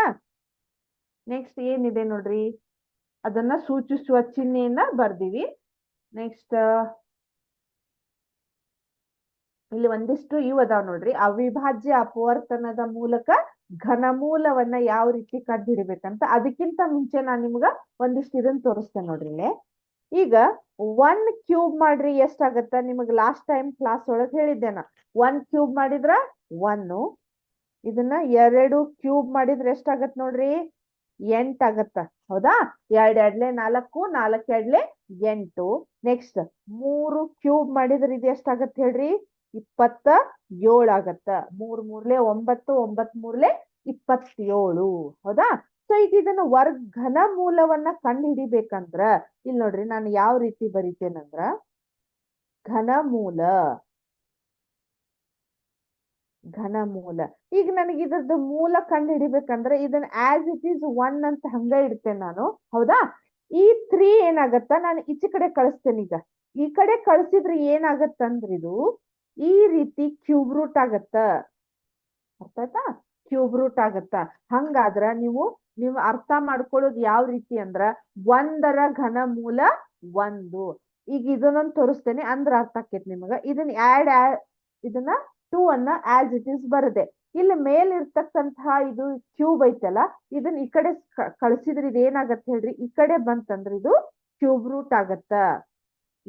ನೆಕ್ಸ್ಟ್ ಏನಿದೆ ನೋಡ್ರಿ, ಅದನ್ನ ಸೂಚಿಸುವ ಚಿಹ್ನೆಯನ್ನ ಬರ್ದಿವಿ. ನೆಕ್ಸ್ಟ್ ಇಲ್ಲಿ ಒಂದಿಷ್ಟು ಇವ್ ಅದಾವ್ ನೋಡ್ರಿ. ಅವಿಭಾಜ್ಯ ಅಪವರ್ತನದ ಮೂಲಕ ಘನಮೂಲವನ್ನ ಯಾವ ರೀತಿ ಕಂಡು ಹಿಡಿಬೇಕಂತ. ಅದಕ್ಕಿಂತ ಮುಂಚೆ ನಾನ್ ನಿಮ್ಗ ಒಂದಿಷ್ಟು ಇದನ್ನ ತೋರಿಸ್ತೇನೆ ನೋಡ್ರಿ ಇಲ್ಲಿ. ಈಗ 1 ಕ್ಯೂಬ್ ಮಾಡ್ರಿ ಎಷ್ಟಾಗತ್ತ? ನಿಮಗ್ ಲಾಸ್ಟ್ ಟೈಮ್ ಕ್ಲಾಸ್ ಒಳಗ್ ಹೇಳಿದ್ದೆ ನಾ. 1 ಕ್ಯೂಬ್ ಮಾಡಿದ್ರ 1. ಇದನ್ನ 2 ಕ್ಯೂಬ್ ಮಾಡಿದ್ರೆ ಎಷ್ಟಾಗತ್ ನೋಡ್ರಿ? 8 ಆಗತ್ತ. ಹೌದಾ? 2 2 4, 4 2 8. ನೆಕ್ಸ್ಟ್ 3 ಕ್ಯೂಬ್ ಮಾಡಿದ್ರೆ ಇದು ಎಷ್ಟಾಗತ್ ಹೇಳ್ರಿ? 27 ಆಗತ್ತ. 3 3 9, 9 3 27. ಹೌದಾ? ಸೊ ಈಗ ಇದನ್ನ ಘನ ಮೂಲವನ್ನ ಕಂಡು ಹಿಡಿಬೇಕಂದ್ರ ಇಲ್ಲಿ ನೋಡ್ರಿ, ನಾನು ಯಾವ ರೀತಿ ಬರಿತೇನಂದ್ರ ಘನಮೂಲ. ಈಗ ನನಗೆ ಇದ್ರದ್ದು ಮೂಲ ಕಂಡು ಹಿಡಿಬೇಕಂದ್ರೆ ಇದನ್ನ ಆಸ್ ಇಟ್ ಈಸ್ 1 ಅಂತ ಹಂಗ ಇಡ್ತೇನೆ ನಾನು. ಹೌದಾ? ಈ 3 ಏನಾಗತ್ತ, ನಾನು ಈಚೆ ಕಡೆ ಕಳಿಸ್ತೇನೆ. ಈಗ ಈ ಕಡೆ ಕಳಿಸಿದ್ರೆ ಏನಾಗತ್ತಂದ್ರ ಇದು ಈ ರೀತಿ ಕ್ಯೂಬ್ ರೂಟ್ ಆಗತ್ತ. ಅರ್ಥ ಆಯ್ತಾ? ಕ್ಯೂಬ್ ರೂಟ್ ಆಗತ್ತ. ಹಂಗಾದ್ರ ನೀವು ಅರ್ಥ ಮಾಡ್ಕೊಳ್ಳೋದು ಯಾವ ರೀತಿ ಅಂದ್ರ 1ರ ಘನಮೂಲ 1. ಈಗ ಇದನ್ನೊಂದು ತೋರಿಸ್ತೇನೆ ಅಂದ್ರೆ ಅರ್ಥ ಆಕೇತಿ ನಿಮಗ. ಇದನ್ನ 2 ಅನ್ನ ಆಸ್ ಇಟ್ ಈಸ್ ಬರದೆ ಇಲ್ಲಿ ಮೇಲಿರ್ತಕ್ಕಂತಹ ಇದು ಕ್ಯೂಬ್ ಐತಲ್ಲ, ಇದನ್ನ ಈ ಕಡೆ ಕಳಿಸಿದ್ರೆ ಇದು ಏನಾಗತ್ತೆ ಹೇಳ್ರಿ? ಈ ಕಡೆ ಬಂತಂದ್ರೆ ಇದು ಕ್ಯೂಬ್ ರೂಟ್ ಆಗತ್ತ.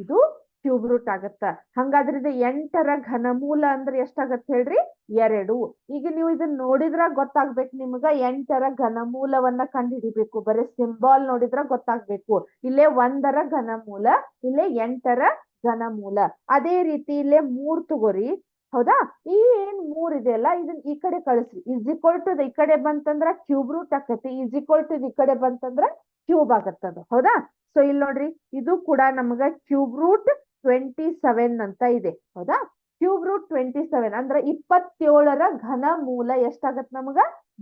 ಇದು ಕ್ಯೂಬ್ ರೂಟ್ ಆಗತ್ತ. ಹಂಗಾದ್ರೆ ಇದು 8ರ ಘನಮೂಲ ಅಂದ್ರೆ ಎಷ್ಟಾಗತ್ತೆ ಹೇಳ್ರಿ? 2. ಈಗ ನೀವು ಇದನ್ನ ನೋಡಿದ್ರ ಗೊತ್ತಾಗ್ಬೇಕು ನಿಮ್ಗ 8ರ ಘನಮೂಲವನ್ನ ಕಂಡು ಹಿಡಿಬೇಕು. ಬರೀ ಸಿಂಬಾಲ್ ನೋಡಿದ್ರ ಗೊತ್ತಾಗ್ಬೇಕು. ಇಲ್ಲೇ 1ರ ಘನಮೂಲ, ಇಲ್ಲೇ 8ರ ಘನಮೂಲ. ಅದೇ ರೀತಿ ಇಲ್ಲೇ 3 ತಗೋರಿ. ಹೌದಾ? ಈ ಏನ್ 3 ಇದೆಯಲ್ಲ, ಇದನ್ನ ಈ ಕಡೆ ಕಳಿಸ್ರಿ. ಈಸ್ ಈಕ್ವಲ್ ಟು ಈ ಕಡೆ ಬಂತಂದ್ರ ಕ್ಯೂಬ್ ರೂಟ್ ಆಕತಿ. ಈಸ್ ಈಕ್ವಲ್ ಟು ಈ ಕಡೆ ಬಂತಂದ್ರ ಕ್ಯೂಬ್ ಆಗತ್ತದು. ಹೌದಾ? ಸೊ ಇಲ್ಲಿ ನೋಡ್ರಿ, ಇದು ಕೂಡ ನಮಗ ಕ್ಯೂಬ್ ರೂಟ್ 27 ಅಂತ ಇದೆ. ಹೌದಾ? ಕ್ಯೂಬ್ ರೂಟ್ 27 ಅಂದ್ರೆ 27ರ ಘನಮೂಲ ಎಷ್ಟಾಗತ್ ನಮಗ?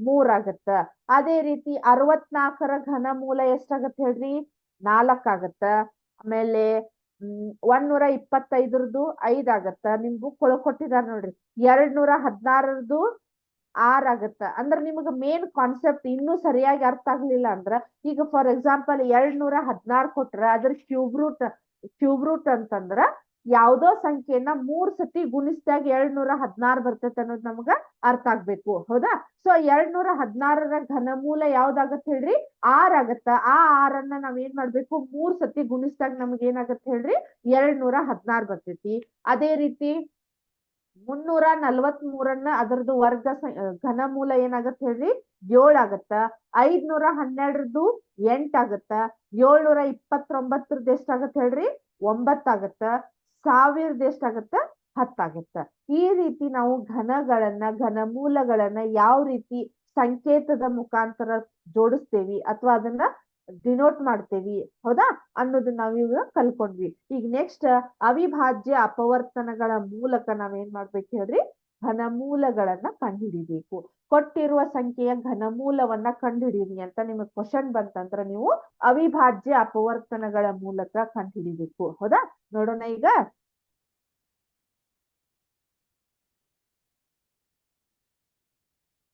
3 ಆಗತ್ತ. ಅದೇ ರೀತಿ 64ರ ಘನಮೂಲ ಎಷ್ಟಾಗತ್ ಹೇಳ್ರಿ? 4 ಆಗತ್ತ. ಆಮೇಲೆ 125ರದ್ದು 5 ಆಗತ್ತ. ನಿಮ್ ಬುಕ್ ಒಳಗ್ ಕೊಟ್ಟಿದಾರ ನೋಡ್ರಿ. 216ರದ್ದು 6 ಆಗತ್ತ. ಅಂದ್ರೆ ನಿಮಗ ಮೇನ್ ಕಾನ್ಸೆಪ್ಟ್ ಇನ್ನೂ ಸರಿಯಾಗಿ ಅರ್ಥ ಆಗ್ಲಿಲ್ಲ ಅಂದ್ರ, ಈಗ ಫಾರ್ ಎಕ್ಸಾಂಪಲ್ 216 ಕೊಟ್ರ ಅದ್ರ ಕ್ಯೂಬ್ ರೂಟ್ ಅಂತಂದ್ರ ಯಾವ್ದೋ ಸಂಖ್ಯೆನ 3 ಸತಿ ಗುಣಿಸಿದಾಗ 216 ಬರ್ತೈತೆ ಅನ್ನೋದು ನಮಗ ಅರ್ಥ ಆಗ್ಬೇಕು. ಹೌದಾ? ಸೊ 216ರ ಘನಮೂಲ ಯಾವ್ದಾಗತ್ತೆ ಹೇಳ್ರಿ? 6 ಆಗತ್ತ. ಆ 6ಅನ್ನ ನಾವ್ ಏನ್ ಮಾಡ್ಬೇಕು? 3 ಸತಿ ಗುಣಿಸಿದಾಗ ನಮ್ಗೆ ಏನಾಗತ್ತೆ ಹೇಳ್ರಿ? 216 ಬರ್ತೈತಿ. ಅದೇ ರೀತಿ 343ಅನ್ನ ಅದರದ್ದು ಘನಮೂಲ ಏನಾಗತ್ತೆ ಹೇಳ್ರಿ? 7 ಆಗತ್ತ. 512ರದ್ದು 8 ಆಗತ್ತ. 729ರದ್ದು ಎಷ್ಟಾಗತ್ತೆ ಹೇಳ್ರಿ? 9 ಆಗತ್ತ. 1000 ಎಷ್ಟಾಗತ್ತ? 10 ಆಗತ್ತ. ಈ ರೀತಿ ನಾವು ಘನಮೂಲಗಳನ್ನ ಯಾವ ರೀತಿ ಸಂಕೇತದ ಮುಖಾಂತರ ಜೋಡಿಸ್ತೇವಿ ಅಥವಾ ಅದನ್ನ ಡಿನೋಟ್ ಮಾಡ್ತೇವಿ, ಹೌದಾ, ಅನ್ನೋದನ್ನ ನಾವೀಗ ಕಲ್ಕೊಂಡ್ವಿ. ಈಗ ನೆಕ್ಸ್ಟ್ ಅವಿಭಾಜ್ಯ ಅಪವರ್ತನಗಳ ಮೂಲಕ ನಾವೇನ್ ಮಾಡ್ಬೇಕು ಹೇಳ್ರಿ? ಘನಮೂಲಗಳನ್ನ ಕಂಡುಹಿಡಿಬೇಕು. ಕೊಟ್ಟಿರುವ ಸಂಖ್ಯೆಯ ಘನಮೂಲವನ್ನ ಕಂಡುಹಿಡಿಯಿರಿ ಅಂತ ನಿಮಗೆ ಕ್ವಶನ್ ಬಂತಂದ್ರ ನೀವು ಅವಿಭಾಜ್ಯ ಅಪವರ್ತನಗಳ ಮೂಲಕ ಕಂಡುಹಿಡಿಬೇಕು. ಹೌದಾ? ನೋಡೋಣ ಈಗ.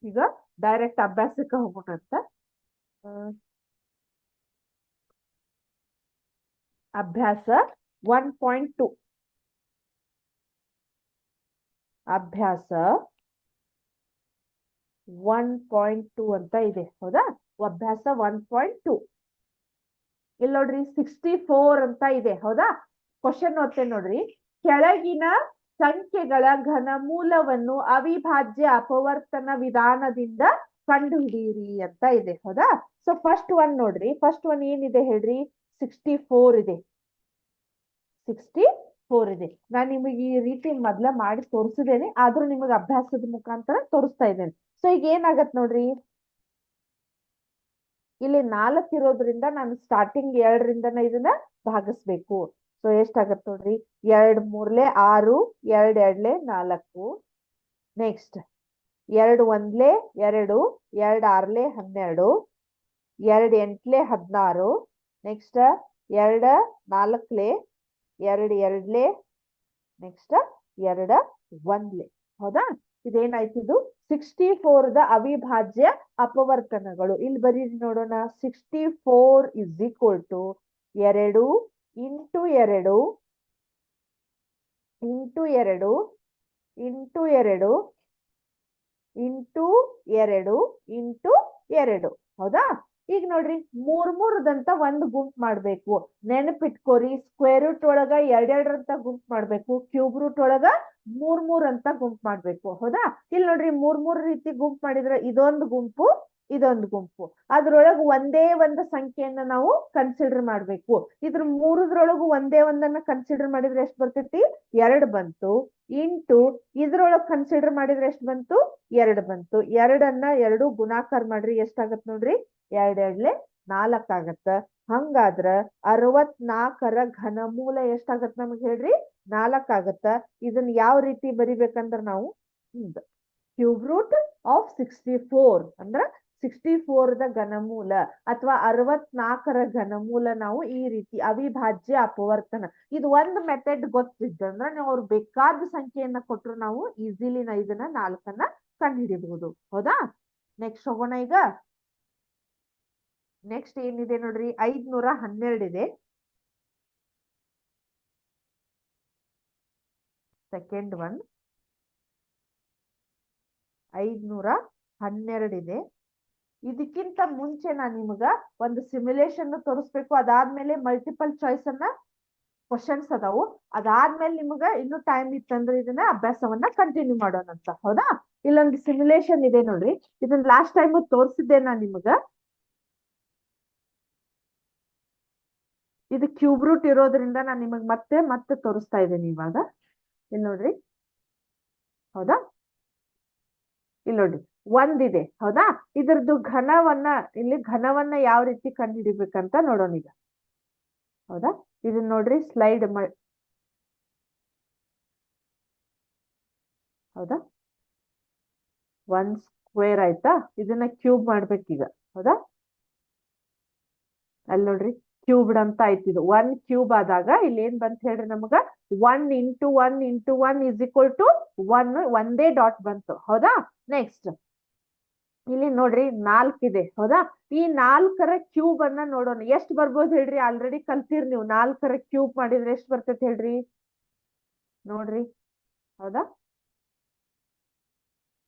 ಈಗ ಡೈರೆಕ್ಟ್ ಅಭ್ಯಾಸಕ್ಕೆ ಹೋಗೋಣಂತ. ಅಭ್ಯಾಸ 1.2. ಅಭ್ಯಾಸ 1.2 ಅಂತ ಇದೆ. ಹೌದಾ? ಅಭ್ಯಾಸ 1.2 ಇಲ್ಲಿ ನೋಡ್ರಿ 64 ಅಂತ ಇದೆ. ಹೌದಾ? ಕ್ವಶನ್ ಓದ್ತೇನೆ ನೋಡ್ರಿ. ಕೆಳಗಿನ ಸಂಖ್ಯೆಗಳ ಘನಮೂಲವನ್ನು ಅವಿಭಾಜ್ಯ ಅಪವರ್ತನ ವಿಧಾನದಿಂದ ಕಂಡುಹಿಡಿಯಿರಿ ಅಂತ ಇದೆ. ಹೌದಾ? ಸೊ ಫಸ್ಟ್ ಒನ್ ನೋಡ್ರಿ. ಫಸ್ಟ್ ಒನ್ ಏನಿದೆ ಹೇಳ್ರಿ? 64 ಇದೆ. 64 ಇದೆ. ನಾನು ನಿಮಗೆ ಈ ರೀತಿ ಮೊದ್ಲ ಮಾಡಿ ತೋರಿಸಿದ್ದೇನೆ, ಆದ್ರೂ ನಿಮಗೆ ಅಭ್ಯಾಸದ ಮುಖಾಂತರ ತೋರಿಸ್ತಾ ಇದ್ದೇನೆ. ಸೊ ಈಗ ಏನಾಗತ್ ನೋಡ್ರಿ, ಇಲ್ಲಿ 4 ಇರೋದ್ರಿಂದ ನಾನು ಸ್ಟಾರ್ಟಿಂಗ್ 2ರಿಂದನ ಇದನ್ನ ಭಾಗಿಸ್ಬೇಕು. ಸೊ ಎಷ್ಟಾಗತ್ ನೋಡ್ರಿ? 2 3 6, 2 2 4. ನೆಕ್ಸ್ಟ್ 2 1 2, 2 6 12, 2 8 16. Next 2 4, 2 2, next 2 1. ಹೌದಾ? ಇದೇನಾಯ್ತು? ಇದು 64ದ ಅವಿಭಾಜ್ಯ ಅಪವರ್ತನಗಳು. ಇಲ್ಲಿ ಬರೀರಿ ನೋಡೋಣ. 64 is equal to 2 into 2 into 2 into 2 into 2 into 2. ಹೌದಾ? ಈಗ ನೋಡ್ರಿ ಮೂರದಂತ ಒಂದು ಗುಂಪು ಮಾಡ್ಬೇಕು. ನೆನಪಿಟ್ಕೋರಿ, ಸ್ಕ್ವೇರ್ ರೂಟ್ ಒಳಗ 2 ಅಂತ ಗುಂಪು ಮಾಡ್ಬೇಕು, ಕ್ಯೂಬ್ ರೂಟ್ ಒಳಗ 3 ಅಂತ ಗುಂಪು ಮಾಡ್ಬೇಕು. ಹೌದಾ? ಇಲ್ಲಿ ನೋಡ್ರಿ 3 ರೀತಿ ಗುಂಪು ಮಾಡಿದ್ರೆ ಇದೊಂದು ಗುಂಪು, ಇದೊಂದು ಗುಂಪು. ಅದ್ರೊಳಗ ಒಂದೇ ಒಂದು ಸಂಖ್ಯೆಯನ್ನ ನಾವು ಕನ್ಸಿಡರ್ ಮಾಡ್ಬೇಕು. ಇದ್ರ ಮೂರದ್ರೊಳಗು ಒಂದೇ ಒಂದನ್ನ ಕನ್ಸಿಡರ್ ಮಾಡಿದ್ರೆ ಎಷ್ಟು ಬರ್ತೈತಿ? 2 ಬಂತು. ಇಂಟು ಇದ್ರೊಳಗ್ ಕನ್ಸಿಡರ್ ಮಾಡಿದ್ರೆ ಎಷ್ಟು ಬಂತು? 2 ಬಂತು. 2ಅನ್ನ 2 ಗುಣಾಕಾರ ಮಾಡ್ರಿ, ಎಷ್ಟಾಗತ್ ನೋಡ್ರಿ? 2 4 ಆಗತ್ತ. ಹಂಗಾದ್ರ 64ರ ಘನಮೂಲ ಎಷ್ಟಾಗತ್ ನಮಗ್ ಹೇಳ್ರಿ? 4 ಆಗತ್ತ. ಇದನ್ನ ಯಾವ ರೀತಿ ಬರಿಬೇಕಂದ್ರ ನಾವು ಕ್ಯೂಬ್ ರೂಟ್ ಆಫ್ 64 ಅಂದ್ರ 64ದ ಘನಮೂಲ ಅಥವಾ 64ರ ಘನಮೂಲ ನಾವು ಈ ರೀತಿ ಅವಿಭಾಜ್ಯ ಅಪವರ್ತನ. ಇದು ಒಂದು ಮೆಥಡ್ ಗೊತ್ತಿದ್ದಂದ್ರ ನಾವು ಅವ್ರು ಬೇಕಾದ ಸಂಖ್ಯೆಯನ್ನ ಕೊಟ್ರು ನಾವು ಈಸಿಲಿ ಇದನ್ನ 4ಅನ್ನ ಕಂಡುಹಿಡಿಬಹುದು. ಹೌದಾ? ನೆಕ್ಸ್ಟ್ ಹೋಗೋಣ. ಈಗ ನೆಕ್ಸ್ಟ್ ಏನಿದೆ ನೋಡ್ರಿ? 512 ಇದೆ. ಸೆಕೆಂಡ್ ಒನ್ 512 ಇದೆ. ಇದಕ್ಕಿಂತ ಮುಂಚೆ ನಾನು ನಿಮಗ ಒಂದು ಸಿಮ್ಯುಲೇಷನ್ ತೋರಿಸ್ಬೇಕು. ಅದಾದ್ಮೇಲೆ ಮಲ್ಟಿಪಲ್ ಚಾಯ್ಸ್ ಅನ್ನ ಕ್ವಶನ್ಸ್ ಅದಾವು. ಅದಾದ್ಮೇಲೆ ನಿಮಗ ಇನ್ನು ಟೈಮ್ ಇತ್ತಂದ್ರೆ ಇದನ್ನ ಅಭ್ಯಾಸವನ್ನ ಕಂಟಿನ್ಯೂ ಮಾಡೋಣ ಅಂತ. ಹೌದಾ? ಇಲ್ಲೊಂದು ಸಿಮ್ಯುಲೇಷನ್ ಇದೆ ನೋಡ್ರಿ. ಇದನ್ನ ಲಾಸ್ಟ್ ಟೈಮ್ ತೋರಿಸಿದ್ದೆ ನಾನು ನಿಮಗ. ಇದು ಕ್ಯೂಬ್ ರೂಟ್ ಇರೋದ್ರಿಂದ ನಾನು ನಿಮಗ್ ಮತ್ತೆ ತೋರಿಸ್ತಾ ಇದ್ದೇನೆ ಇವಾಗ. ಇಲ್ಲಿ ನೋಡ್ರಿ. ಹೌದಾ? ಇಲ್ಲಿ ನೋಡ್ರಿ ಒಂದಿದೆ. ಹೌದಾ? ಇದ್ರದ್ದು ಘನವನ್ನ ಯಾವ ರೀತಿ ಕಂಡುಹಿಡಿಬೇಕಂತ ನೋಡೋಣ ಈಗ. ಹೌದಾ? ಇದನ್ನ ನೋಡ್ರಿ ಸ್ಲೈಡ್ ಹೌದಾ? 1 ಸ್ಕ್ವೇರ್ ಆಯ್ತಾ? ಇದನ್ನ ಕ್ಯೂಬ್ ಮಾಡ್ಬೇಕೀಗ. ಹೌದಾ? ಅಲ್ಲಿ ನೋಡ್ರಿ ಕ್ಯೂಬ್ಡ್ ಅಂತ ಆಯ್ತು. ಇದು 1 ಕ್ಯೂಬ್ ಆದಾಗ ಇಲ್ಲಿ ಏನ್ ಬಂತ ಹೇಳ್ರಿ ನಮಗ? 1 into 1 into 1 is equal to 1. ಒಂದೇ ಡಾಟ್ ಬಂತು. ಹೌದಾ? ನೆಕ್ಸ್ಟ್ ಇಲ್ಲಿ ನೋಡ್ರಿ 4 ಇದೆ. ಹೌದಾ? ಈ 4ರ ಕ್ಯೂಬ್ ಅನ್ನ ನೋಡೋಣ. ಎಷ್ಟು ಬರ್ಬೋದು ಹೇಳ್ರಿ? ಆಲ್ರೆಡಿ ಕಲ್ತಿರ್ ನೀವು. 4ರ ಕ್ಯೂಬ್ ಮಾಡಿದ್ರೆ ಎಷ್ಟು ಬರ್ತೈತೆ ಹೇಳ್ರಿ? ನೋಡ್ರಿ. ಹೌದಾ?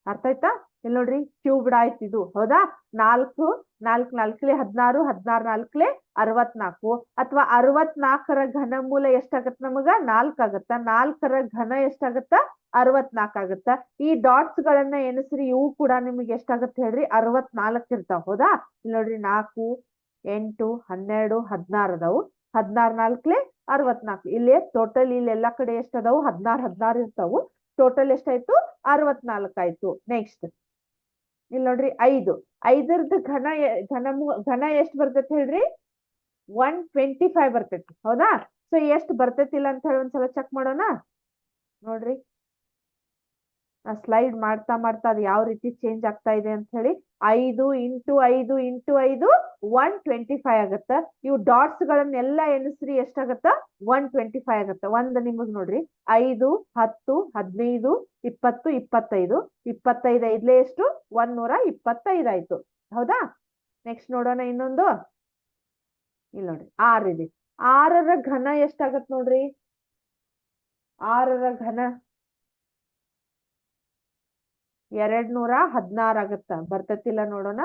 ಅರ್ಥ ಆಯ್ತಾ? ಇಲ್ಲಿ ನೋಡ್ರಿ ಕ್ಯೂಬ್ಡ್ ಆಯ್ತು ಇದು. ಹೌದಾ? 4 4 4 16 16 4 64 ಅಥವಾ 64ರ ಘನಮೂಲ ಎಷ್ಟಾಗತ್ತ ನಮಗ? 4 ಆಗತ್ತ. 4ರ ಘನ ಎಷ್ಟಾಗತ್ತ? 64 ಆಗತ್ತ. ಈ ಡಾಟ್ಸ್ ಗಳನ್ನ ಎಣಿಸ್ರಿ. ಇವು ಕೂಡ ನಿಮ್ಗೆ ಎಷ್ಟಾಗತ್ತೆ ಹೇಳ್ರಿ? 64 ಇರ್ತಾವ. ಹೌದಾ? ಇಲ್ಲಿ ನೋಡ್ರಿ 4 8 12 16 ಅದಾವು. 16 4 64. ಇಲ್ಲಿ ಟೋಟಲ್ ಇಲ್ಲಿ ಎಲ್ಲಾ ಕಡೆ ಎಷ್ಟ್ ಅದಾವು? 16 16 ಇರ್ತಾವು. ಟೋಟಲ್ ಎಷ್ಟಾಯ್ತು? 64 ಆಯ್ತು. ನೆಕ್ಸ್ಟ್ ಇಲ್ಲಿ ನೋಡ್ರಿ 5ರದ್ದು ಘನ ಎಷ್ಟು ಬರ್ತೈತಿ ಹೇಳ್ರಿ? 125 ಬರ್ತೈತಿ. ಹೌದಾ? ಸೊ ಎಷ್ಟು ಬರ್ತೈತಿಲ್ಲ ಅಂತ ಹೇಳಿ ಒಂದ್ಸಲ ಚೆಕ್ ಮಾಡೋಣ. ನೋಡ್ರಿ ಸ್ಲೈಡ್ ಮಾಡ್ತಾ ಅದು ಯಾವ ರೀತಿ ಚೇಂಜ್ ಆಗ್ತಾ ಇದೆ ಅಂತ ಹೇಳಿ. 5 ಇಂಟು 5 ಇಂಟು 5 125 ಆಗತ್ತ. ಇವು ಡಾಟ್ಸ್ ಗಳನ್ನೆಲ್ಲ ಎಣಿಸ್ರಿ, ಎಷ್ಟಾಗತ್ತ? 125 ಆಗತ್ತ. ಒಂದ್ ನಿಮಗ್ ನೋಡ್ರಿ 5 10 15 20 25 25 ಐದ್ಲೆ ಎಷ್ಟು? 125 ಆಯ್ತು. ಹೌದಾ? ನೆಕ್ಸ್ಟ್ ನೋಡೋಣ ಇನ್ನೊಂದು. ಇಲ್ಲಿ ನೋಡ್ರಿ 6 ಇದೆ. 6ರ ಘನ ಎಷ್ಟಾಗತ್ ನೋಡ್ರಿ? 6ರ ಘನ 216 ಆಗತ್ತ. ಬರ್ತತಿಲ್ಲ ನೋಡೋಣ.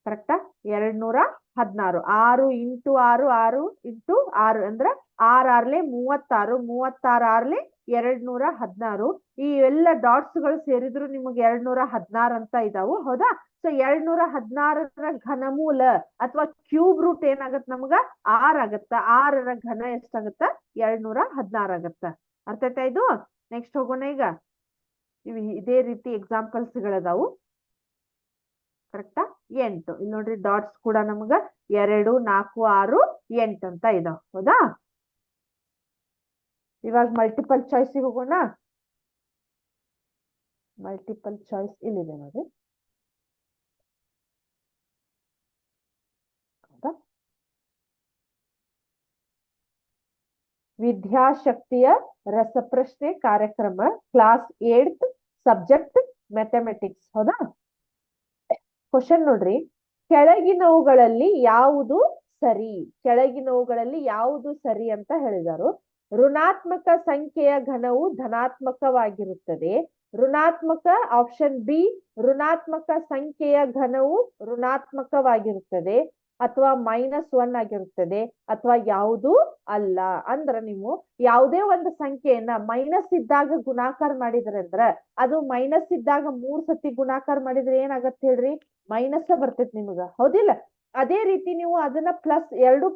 ಕರೆಕ್ಟಾ? 216. 6 ಇಂಟು 6 6 ಇಂಟು 6 ಅಂದ್ರೆ 6 6 36 36 6 216. ಈ ಎಲ್ಲ ಡಾಟ್ಸ್ ಗಳು ಸೇರಿದ್ರು ನಿಮಗೆ 216 ಅಂತ ಇದಾವು. ಹೌದಾ? ಸೊ 216ರ ಘನಮೂಲ ಅಥವಾ ಕ್ಯೂಬ್ ರೂಟ್ ಏನಾಗತ್ತ ನಮಗ? 6 ಆಗತ್ತ. 6ರ ಘನ ಎಷ್ಟಾಗತ್ತ? 216 ಆಗತ್ತ. ಅರ್ಥ ಆಯ್ತಾ ಇದು? ನೆಕ್ಸ್ಟ್ ಹೋಗೋಣ. ಈಗ ಇದೇ ರೀತಿ ಎಕ್ಸಾಂಪಲ್ಸ್ ಗಳದಾವು. ಕರೆಕ್ಟಾ? 8. ಇಲ್ಲಿ ನೋಡ್ರಿ ಡಾಟ್ಸ್ ಕೂಡ ನಮಗ 2 4 6 8 ಅಂತ ಇದಾವ. ಹೌದಾ? ಇವಾಗ ಮಲ್ಟಿಪಲ್ ಚಾಯ್ಸ್ ಹೋಗೋಣ. ಮಲ್ಟಿಪಲ್ ಚಾಯ್ಸ್ ಇಲ್ಲಿದೆ ನೋಡಿ. ಹೌದಾ? ವಿದ್ಯಾಶಕ್ತಿಯ ರಸಪ್ರಶ್ನೆ ಕಾರ್ಯಕ್ರಮ, ಕ್ಲಾಸ್ 8th, ಸಬ್ಜೆಕ್ಟ್ ಮ್ಯಾಥಮೆಟಿಕ್ಸ್. ಹೌದಾ? ಕ್ವಶನ್ ನೋಡ್ರಿ, ಕೆಳಗಿನವುಗಳಲ್ಲಿ ಯಾವುದು ಸರಿ? ಕೆಳಗಿನವುಗಳಲ್ಲಿ ಯಾವುದು ಸರಿ ಅಂತ ಹೇಳಿದರು. ಋಣಾತ್ಮಕ ಸಂಖ್ಯೆಯ ಘನವು ಧನಾತ್ಮಕವಾಗಿರುತ್ತದೆ. ಋಣಾತ್ಮಕ ಆಪ್ಷನ್ ಬಿ, ಋಣಾತ್ಮಕ ಸಂಖ್ಯೆಯ ಘನವು ಋಣಾತ್ಮಕವಾಗಿರುತ್ತದೆ ಅಥವಾ -1 ಆಗಿರುತ್ತದೆ ಅಥವಾ ಯಾವುದೂ ಅಲ್ಲ. ಅಂದ್ರ ನೀವು ಯಾವುದೇ ಒಂದು ಸಂಖ್ಯೆಯನ್ನ ಮೈನಸ್ ಇದ್ದಾಗ ಗುಣಾಕಾರ ಮಾಡಿದ್ರಿ ಅಂದ್ರ ಅದು ಮೈನಸ್ ಇದ್ದಾಗ 3 ಸತಿ ಗುಣಾಕಾರ ಮಾಡಿದ್ರೆ ಏನಾಗತ್ತೆ ಹೇಳ್ರಿ? ಮೈನಸ್ ಬರ್ತೈತಿ ನಿಮಗ, ಹೌದಿಲ್ಲ? ಅದೇ ರೀತಿ ನೀವು ಅದನ್ನ ಎರಡು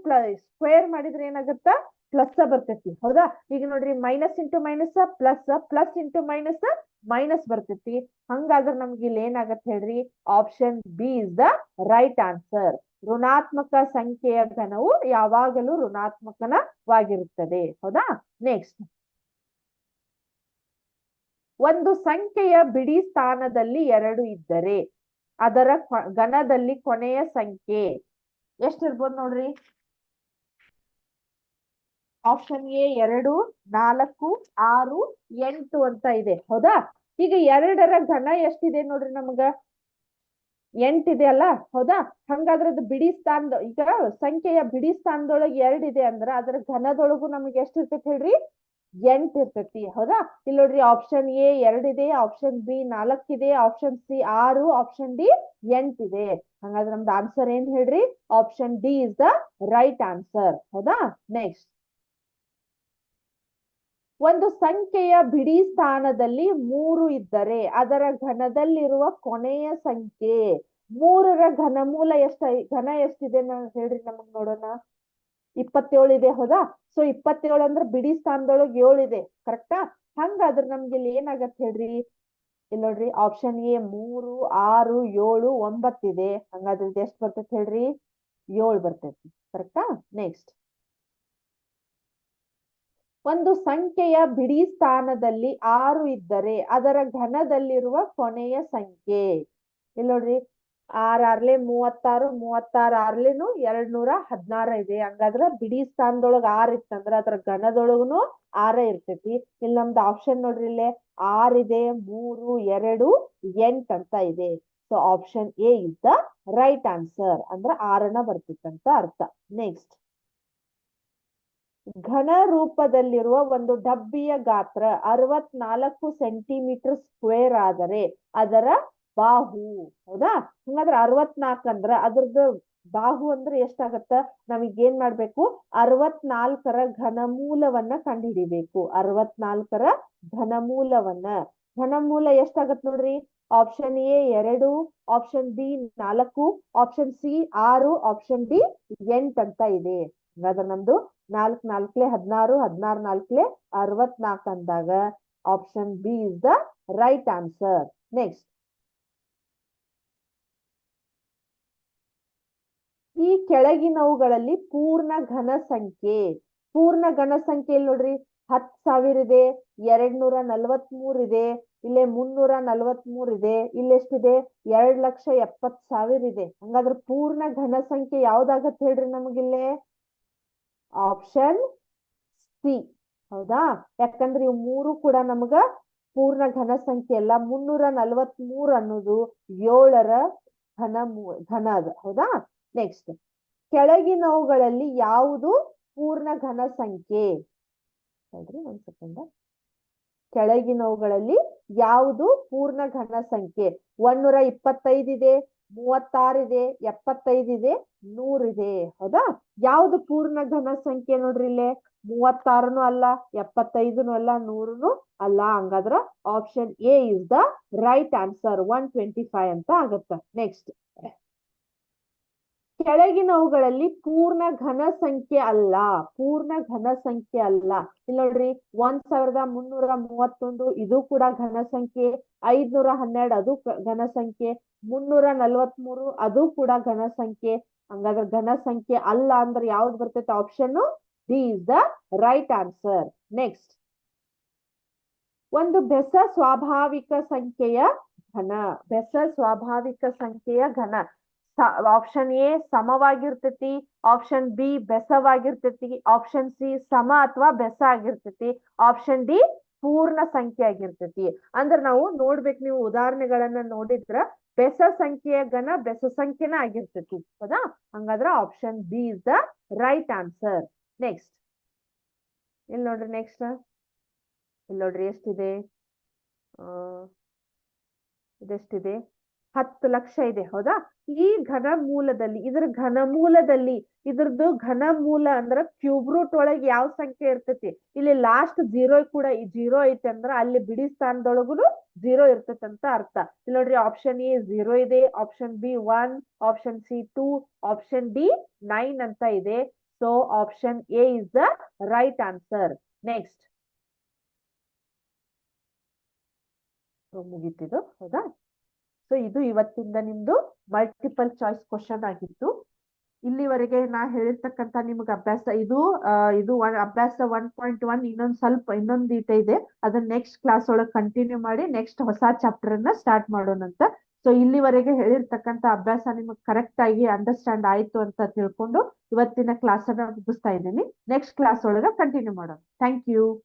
ಸ್ಕ್ವೇರ್ ಮಾಡಿದ್ರೆ ಏನಾಗತ್ತ? ಪ್ಲಸ್ ಬರ್ತೈತಿ, ಹೌದಾ? ಈಗ ನೋಡ್ರಿ, minus into minus plus, plus into minus minus ಬರ್ತೈತಿ. ಹಂಗಾದ್ರೆ ನಮ್ಗೆ ಇಲ್ಲಿ ಏನಾಗತ್ತೆ ಹೇಳ್ರಿ? Option B is the right answer. ಋಣಾತ್ಮಕ ಸಂಖ್ಯೆಯ ಘನವು ಯಾವಾಗಲೂ ಋಣಾತ್ಮಕವಾಗಿರುತ್ತದೆ, ಹೌದಾ? ನೆಕ್ಸ್ಟ್, ಒಂದು ಸಂಖ್ಯೆಯ ಬಿಡಿ ಸ್ಥಾನದಲ್ಲಿ 2 ಇದ್ದರೆ ಅದರ ಘನದಲ್ಲಿ ಕೊನೆಯ ಸಂಖ್ಯೆ ಎಷ್ಟಿರ್ಬೋದು ನೋಡ್ರಿ? ಆಪ್ಷನ್ ಎ 2, 4, 6, 8 ಅಂತ ಇದೆ, ಹೌದಾ? ಈಗ 2ರ ಘನ ಎಷ್ಟಿದೆ ನೋಡ್ರಿ? ನಮಗ 8 ಇದೆ ಅಲ್ಲ, ಹೌದಾ? ಹಂಗಾದ್ರೆ ಅದು ಬಿಡಿ ಸ್ಥಾನದ, ಈಗ ಸಂಖ್ಯೆಯ ಬಿಡಿ ಸ್ಥಾನದೊಳಗೆ 2 ಇದೆ ಅಂದ್ರ ಅದರ ಘನದೊಳಗು ನಮಗೆ ಎಷ್ಟಿರ್ತೈತಿ ಹೇಳ್ರಿ? 8 ಇರ್ತೈತಿ, ಹೌದಾ? ಇಲ್ಲಿ ನೋಡ್ರಿ, ಆಪ್ಷನ್ ಎ 2 ಇದೆ, ಆಪ್ಷನ್ ಬಿ 4 ಇದೆ, ಆಪ್ಷನ್ ಸಿ 6, ಆಪ್ಷನ್ ಡಿ 8 ಇದೆ. ಹಂಗಾದ್ರೆ ನಮ್ದು ಆನ್ಸರ್ ಏನ್ ಹೇಳ್ರಿ? Option D is the right answer, ಹೌದಾ? ನೆಕ್ಸ್ಟ್, ಒಂದು ಸಂಖ್ಯೆಯ ಬಿಡಿ ಸ್ಥಾನದಲ್ಲಿ 3 ಇದ್ದರೆ ಅದರ ಘನದಲ್ಲಿರುವ ಕೊನೆಯ ಸಂಖ್ಯೆ. 3ರ ಘನಮೂಲ ಘನ ಎಷ್ಟಿದೆ ಹೇಳ್ರಿ ನಮಗ್ ನೋಡೋಣ? 27 ಇದೆ, ಹೌದಾ? ಸೊ 27 ಅಂದ್ರೆ ಬಿಡಿ ಸ್ಥಾನದೊಳಗೆ 7 ಇದೆ, ಕರೆಕ್ಟಾ? ಹಂಗಾದ್ರೆ ನಮ್ಗೆ ಇಲ್ಲಿ ಏನಾಗತ್ತೆ ಹೇಳ್ರಿ? ಇಲ್ಲಿ ನೋಡ್ರಿ, ಆಪ್ಷನ್ ಎ 3, 6, 7, 9 ಇದೆ. ಹಂಗಾದ್ರೆ ಇದು ಎಷ್ಟು ಬರ್ತೈತಿ ಹೇಳ್ರಿ? 7 ಬರ್ತೈತಿ, ಕರೆಕ್ಟಾ? ನೆಕ್ಸ್ಟ್, ಒಂದು ಸಂಖ್ಯೆಯ ಬಿಡಿ ಸ್ಥಾನದಲ್ಲಿ 6 ಇದ್ದರೆ ಅದರ ಘನದಲ್ಲಿರುವ ಕೊನೆಯ ಸಂಖ್ಯೆ. ಇಲ್ಲಿ ನೋಡ್ರಿ, 6 6 36, 36 6 216 ಇದೆ. ಹಂಗಾದ್ರ ಬಿಡಿ ಸ್ಥಾನದೊಳಗ 6 ಇತ್ತಂದ್ರ ಅದ್ರ ಘನದೊಳಗುನು 6 ಇರ್ತೈತಿ. ಇಲ್ಲಿ ನಮ್ದು ಆಪ್ಷನ್ ನೋಡ್ರಿ, ಇಲ್ಲೇ 6 ಇದೆ, 3, 2, 8 ಅಂತ ಇದೆ. So option A is the right answer. ಅಂದ್ರ 6ನ ಬರ್ತಿತ್ತಂತ ಅರ್ಥ. ನೆಕ್ಸ್ಟ್, ಘನ ರೂಪದಲ್ಲಿರುವ ಒಂದು ಡಬ್ಬಿಯ ಗಾತ್ರ 64 ಸೆಂಟಿಮೀಟರ್ ಸ್ಕ್ವೇರ್ ಆದರೆ ಅದರ ಬಾಹು, ಹೌದಾ? ಹಂಗಾದ್ರೆ 64 ಅಂದ್ರ ಅದ್ರದ್ದು ಬಾಹು ಅಂದ್ರೆ ಎಷ್ಟಾಗತ್ತ? ನಮಗ್ ಏನ್ ಮಾಡ್ಬೇಕು? 64ರ ಘನಮೂಲವನ್ನ ಕಂಡುಹಿಡಿಬೇಕು. 64ರ ಘನಮೂಲ ಎಷ್ಟಾಗತ್ ನೋಡ್ರಿ? Option A 2, option B 4, option C 6, option D 8 ಅಂತ ಇದೆ. ಹಾಗಾದ್ರೆ ನಮ್ದು 4 4 16, 16 4 64 ಅಂದಾಗ option B is the right answer. Next, ಈ ಕೆಳಗಿನವುಗಳಲ್ಲಿ ಪೂರ್ಣ ಘನ ಸಂಖ್ಯೆ ಇಲ್ಲಿ ನೋಡ್ರಿ, 10,000 ಇದೆ, 243 ಇದೆ, ಇಲ್ಲೇ 343 ಇದೆ, ಇಲ್ಲೆಷ್ಟಿದೆ? 2,70,000 ಇದೆ. ಹಂಗಾದ್ರೆ ಪೂರ್ಣ ಘನ ಸಂಖ್ಯೆ ಯಾವ್ದಾಗತ್ತೆ ಹೇಳ್ರಿ ನಮಗಿಲ್ಲೇ? ಆಪ್ಷನ್ ಸಿ, ಹೌದಾ? ಯಾಕಂದ್ರೆ ಇವು 3 ಕೂಡ ನಮಗ ಪೂರ್ಣ ಘನ ಸಂಖ್ಯೆ ಅಲ್ಲ. 343 ಅನ್ನೋದು 7ರ ಘನ ಅದ, ಹೌದಾ? ನೆಕ್ಸ್ಟ್, ಕೆಳಗಿನವುಗಳಲ್ಲಿ ಯಾವುದು ಪೂರ್ಣ ಘನ ಸಂಖ್ಯೆ? ನೋಡ್ರಿ, ಒಂದ್ ಸೆಕೆಂಡ್. ಕೆಳಗಿನವುಗಳಲ್ಲಿ ಯಾವುದು ಪೂರ್ಣ ಘನ ಸಂಖ್ಯೆ? 125 ಇದೆ, 36 ಇದೆ, 75 ಇದೆ, 100 ಇದೆ, ಹೌದಾ? ಯಾವ್ದು ಪೂರ್ಣ ಘನ ಸಂಖ್ಯೆ ನೋಡ್ರಿ? ಇಲ್ಲೇ 36ನು ಅಲ್ಲ, 75ನು ಅಲ್ಲ, 100ನು ಅಲ್ಲ. ಹಂಗಾದ್ರ option A is the right answer. 125 ಅಂತ ಆಗತ್ತ. ನೆಕ್ಸ್ಟ್, ಕೆಳಗಿನವುಗಳಲ್ಲಿ ಪೂರ್ಣ ಘನ ಸಂಖ್ಯೆ ಅಲ್ಲ. ಇಲ್ಲಿ ನೋಡ್ರಿ, 1331 ಇದು ಕೂಡ ಘನ ಸಂಖ್ಯೆ, 512 ಅದು ಘನ ಸಂಖ್ಯೆ, 343 ಅದು ಕೂಡ ಘನ ಸಂಖ್ಯೆ. ಹಂಗಾದ್ರೆ ಘನ ಸಂಖ್ಯೆ ಅಲ್ಲ ಅಂದ್ರೆ ಯಾವ್ದು ಬರ್ತೈತೆ? Option D is the right answer. Next, ಒಂದು ಬೆಸ ಸ್ವಾಭಾವಿಕ ಸಂಖ್ಯೆಯ ಘನ. ಆಪ್ಷನ್ ಎ ಸಮವಾಗಿರ್ತೈತಿ, ಆಪ್ಷನ್ ಬಿ ಬೆಸವಾಗಿರ್ತೈತಿ, ಆಪ್ಷನ್ ಸಿ ಸಮ ಅಥವಾ ಬೆಸ ಆಗಿರ್ತೈತಿ, ಆಪ್ಷನ್ ಡಿ ಪೂರ್ಣ ಸಂಖ್ಯೆ ಆಗಿರ್ತೈತಿ. ಅಂದ್ರೆ ನಾವು ನೋಡ್ಬೇಕು, ನೀವು ಉದಾಹರಣೆಗಳನ್ನ ನೋಡಿದ್ರ ಬೆಸ ಸಂಖ್ಯೆಯ ಘನ ಬೆಸ ಸಂಖ್ಯೆನ ಆಗಿರ್ತೈತಿ ಹೌದಾ ಹಂಗಾದ್ರೆ option B is the right answer next ಇಲ್ಲಿ ನೋಡ್ರಿ ನೆಕ್ಸ್ಟ್ ಇಲ್ಲಿ ನೋಡ್ರಿ ಎಷ್ಟಿದೆ ಇದೆಷ್ಟಿದೆ 10 ಲಕ್ಷ ಇದೆ ಹೌದಾ ಈ ಘನಮೂಲದಲ್ಲಿ ಇದ್ರದ್ದು ಘನಮೂಲ ಅಂದ್ರ ಕ್ಯೂಬ್ ರೂಟ್ ಒಳಗೆ ಯಾವ ಸಂಖ್ಯೆ ಇರ್ತೈತಿ ಇಲ್ಲಿ ಲಾಸ್ಟ್ 0 ಕೂಡ ಈ 0 ಐತೆ ಅಂದ್ರ ಅಲ್ಲಿ ಬಿಡಿ ಸ್ಥಾನದೊಳಗೂ 0 ಇರ್ತೈತಿ ಅಂತ ಅರ್ಥ ಇಲ್ಲಿ ನೋಡ್ರಿ ಆಪ್ಷನ್ ಎ 0 ಇದೆ option B 1 option C 2 option D 9 ಅಂತ ಇದೆ so option A is the right answer next ಮುಗೀತಿದು ಹೌದಾ ಸೊ ಇದು ಇವತ್ತಿಂದ ನಿಮ್ದು ಮಲ್ಟಿಪಲ್ ಚಾಯ್ಸ್ ಕ್ವಶನ್ ಆಗಿತ್ತು ಇಲ್ಲಿವರೆಗೆ ನಾ ಹೇಳಿರ್ತಕ್ಕಂತ ನಿಮ್ಗೆ ಅಭ್ಯಾಸ ಇದು ಅಭ್ಯಾಸ 1.1 ಇನ್ನೊಂದು ಇದೆ ಅದನ್ನ ನೆಕ್ಸ್ಟ್ ಕ್ಲಾಸ್ ಒಳಗೆ ಕಂಟಿನ್ಯೂ ಮಾಡಿ ನೆಕ್ಸ್ಟ್ ಹೊಸ ಚಾಪ್ಟರ್ ಅನ್ನ ಸ್ಟಾರ್ಟ್ ಮಾಡೋಣಂತ ಸೊ ಇಲ್ಲಿವರೆಗೆ ಹೇಳಿರ್ತಕ್ಕಂತ ಅಭ್ಯಾಸ ನಿಮಗೆ ಕರೆಕ್ಟ್ ಆಗಿ ಅಂಡರ್ಸ್ಟ್ಯಾಂಡ್ ಆಯ್ತು ಅಂತ ತಿಳ್ಕೊಂಡು ಇವತ್ತಿನ ಕ್ಲಾಸ್ ಅನ್ನ ಮುಗಿಸ್ತಾ ಇದ್ದೀನಿ ನೆಕ್ಸ್ಟ್ ಕ್ಲಾಸ್ ಒಳಗೆ ಕಂಟಿನ್ಯೂ ಮಾಡೋಣ ಥ್ಯಾಂಕ್ ಯು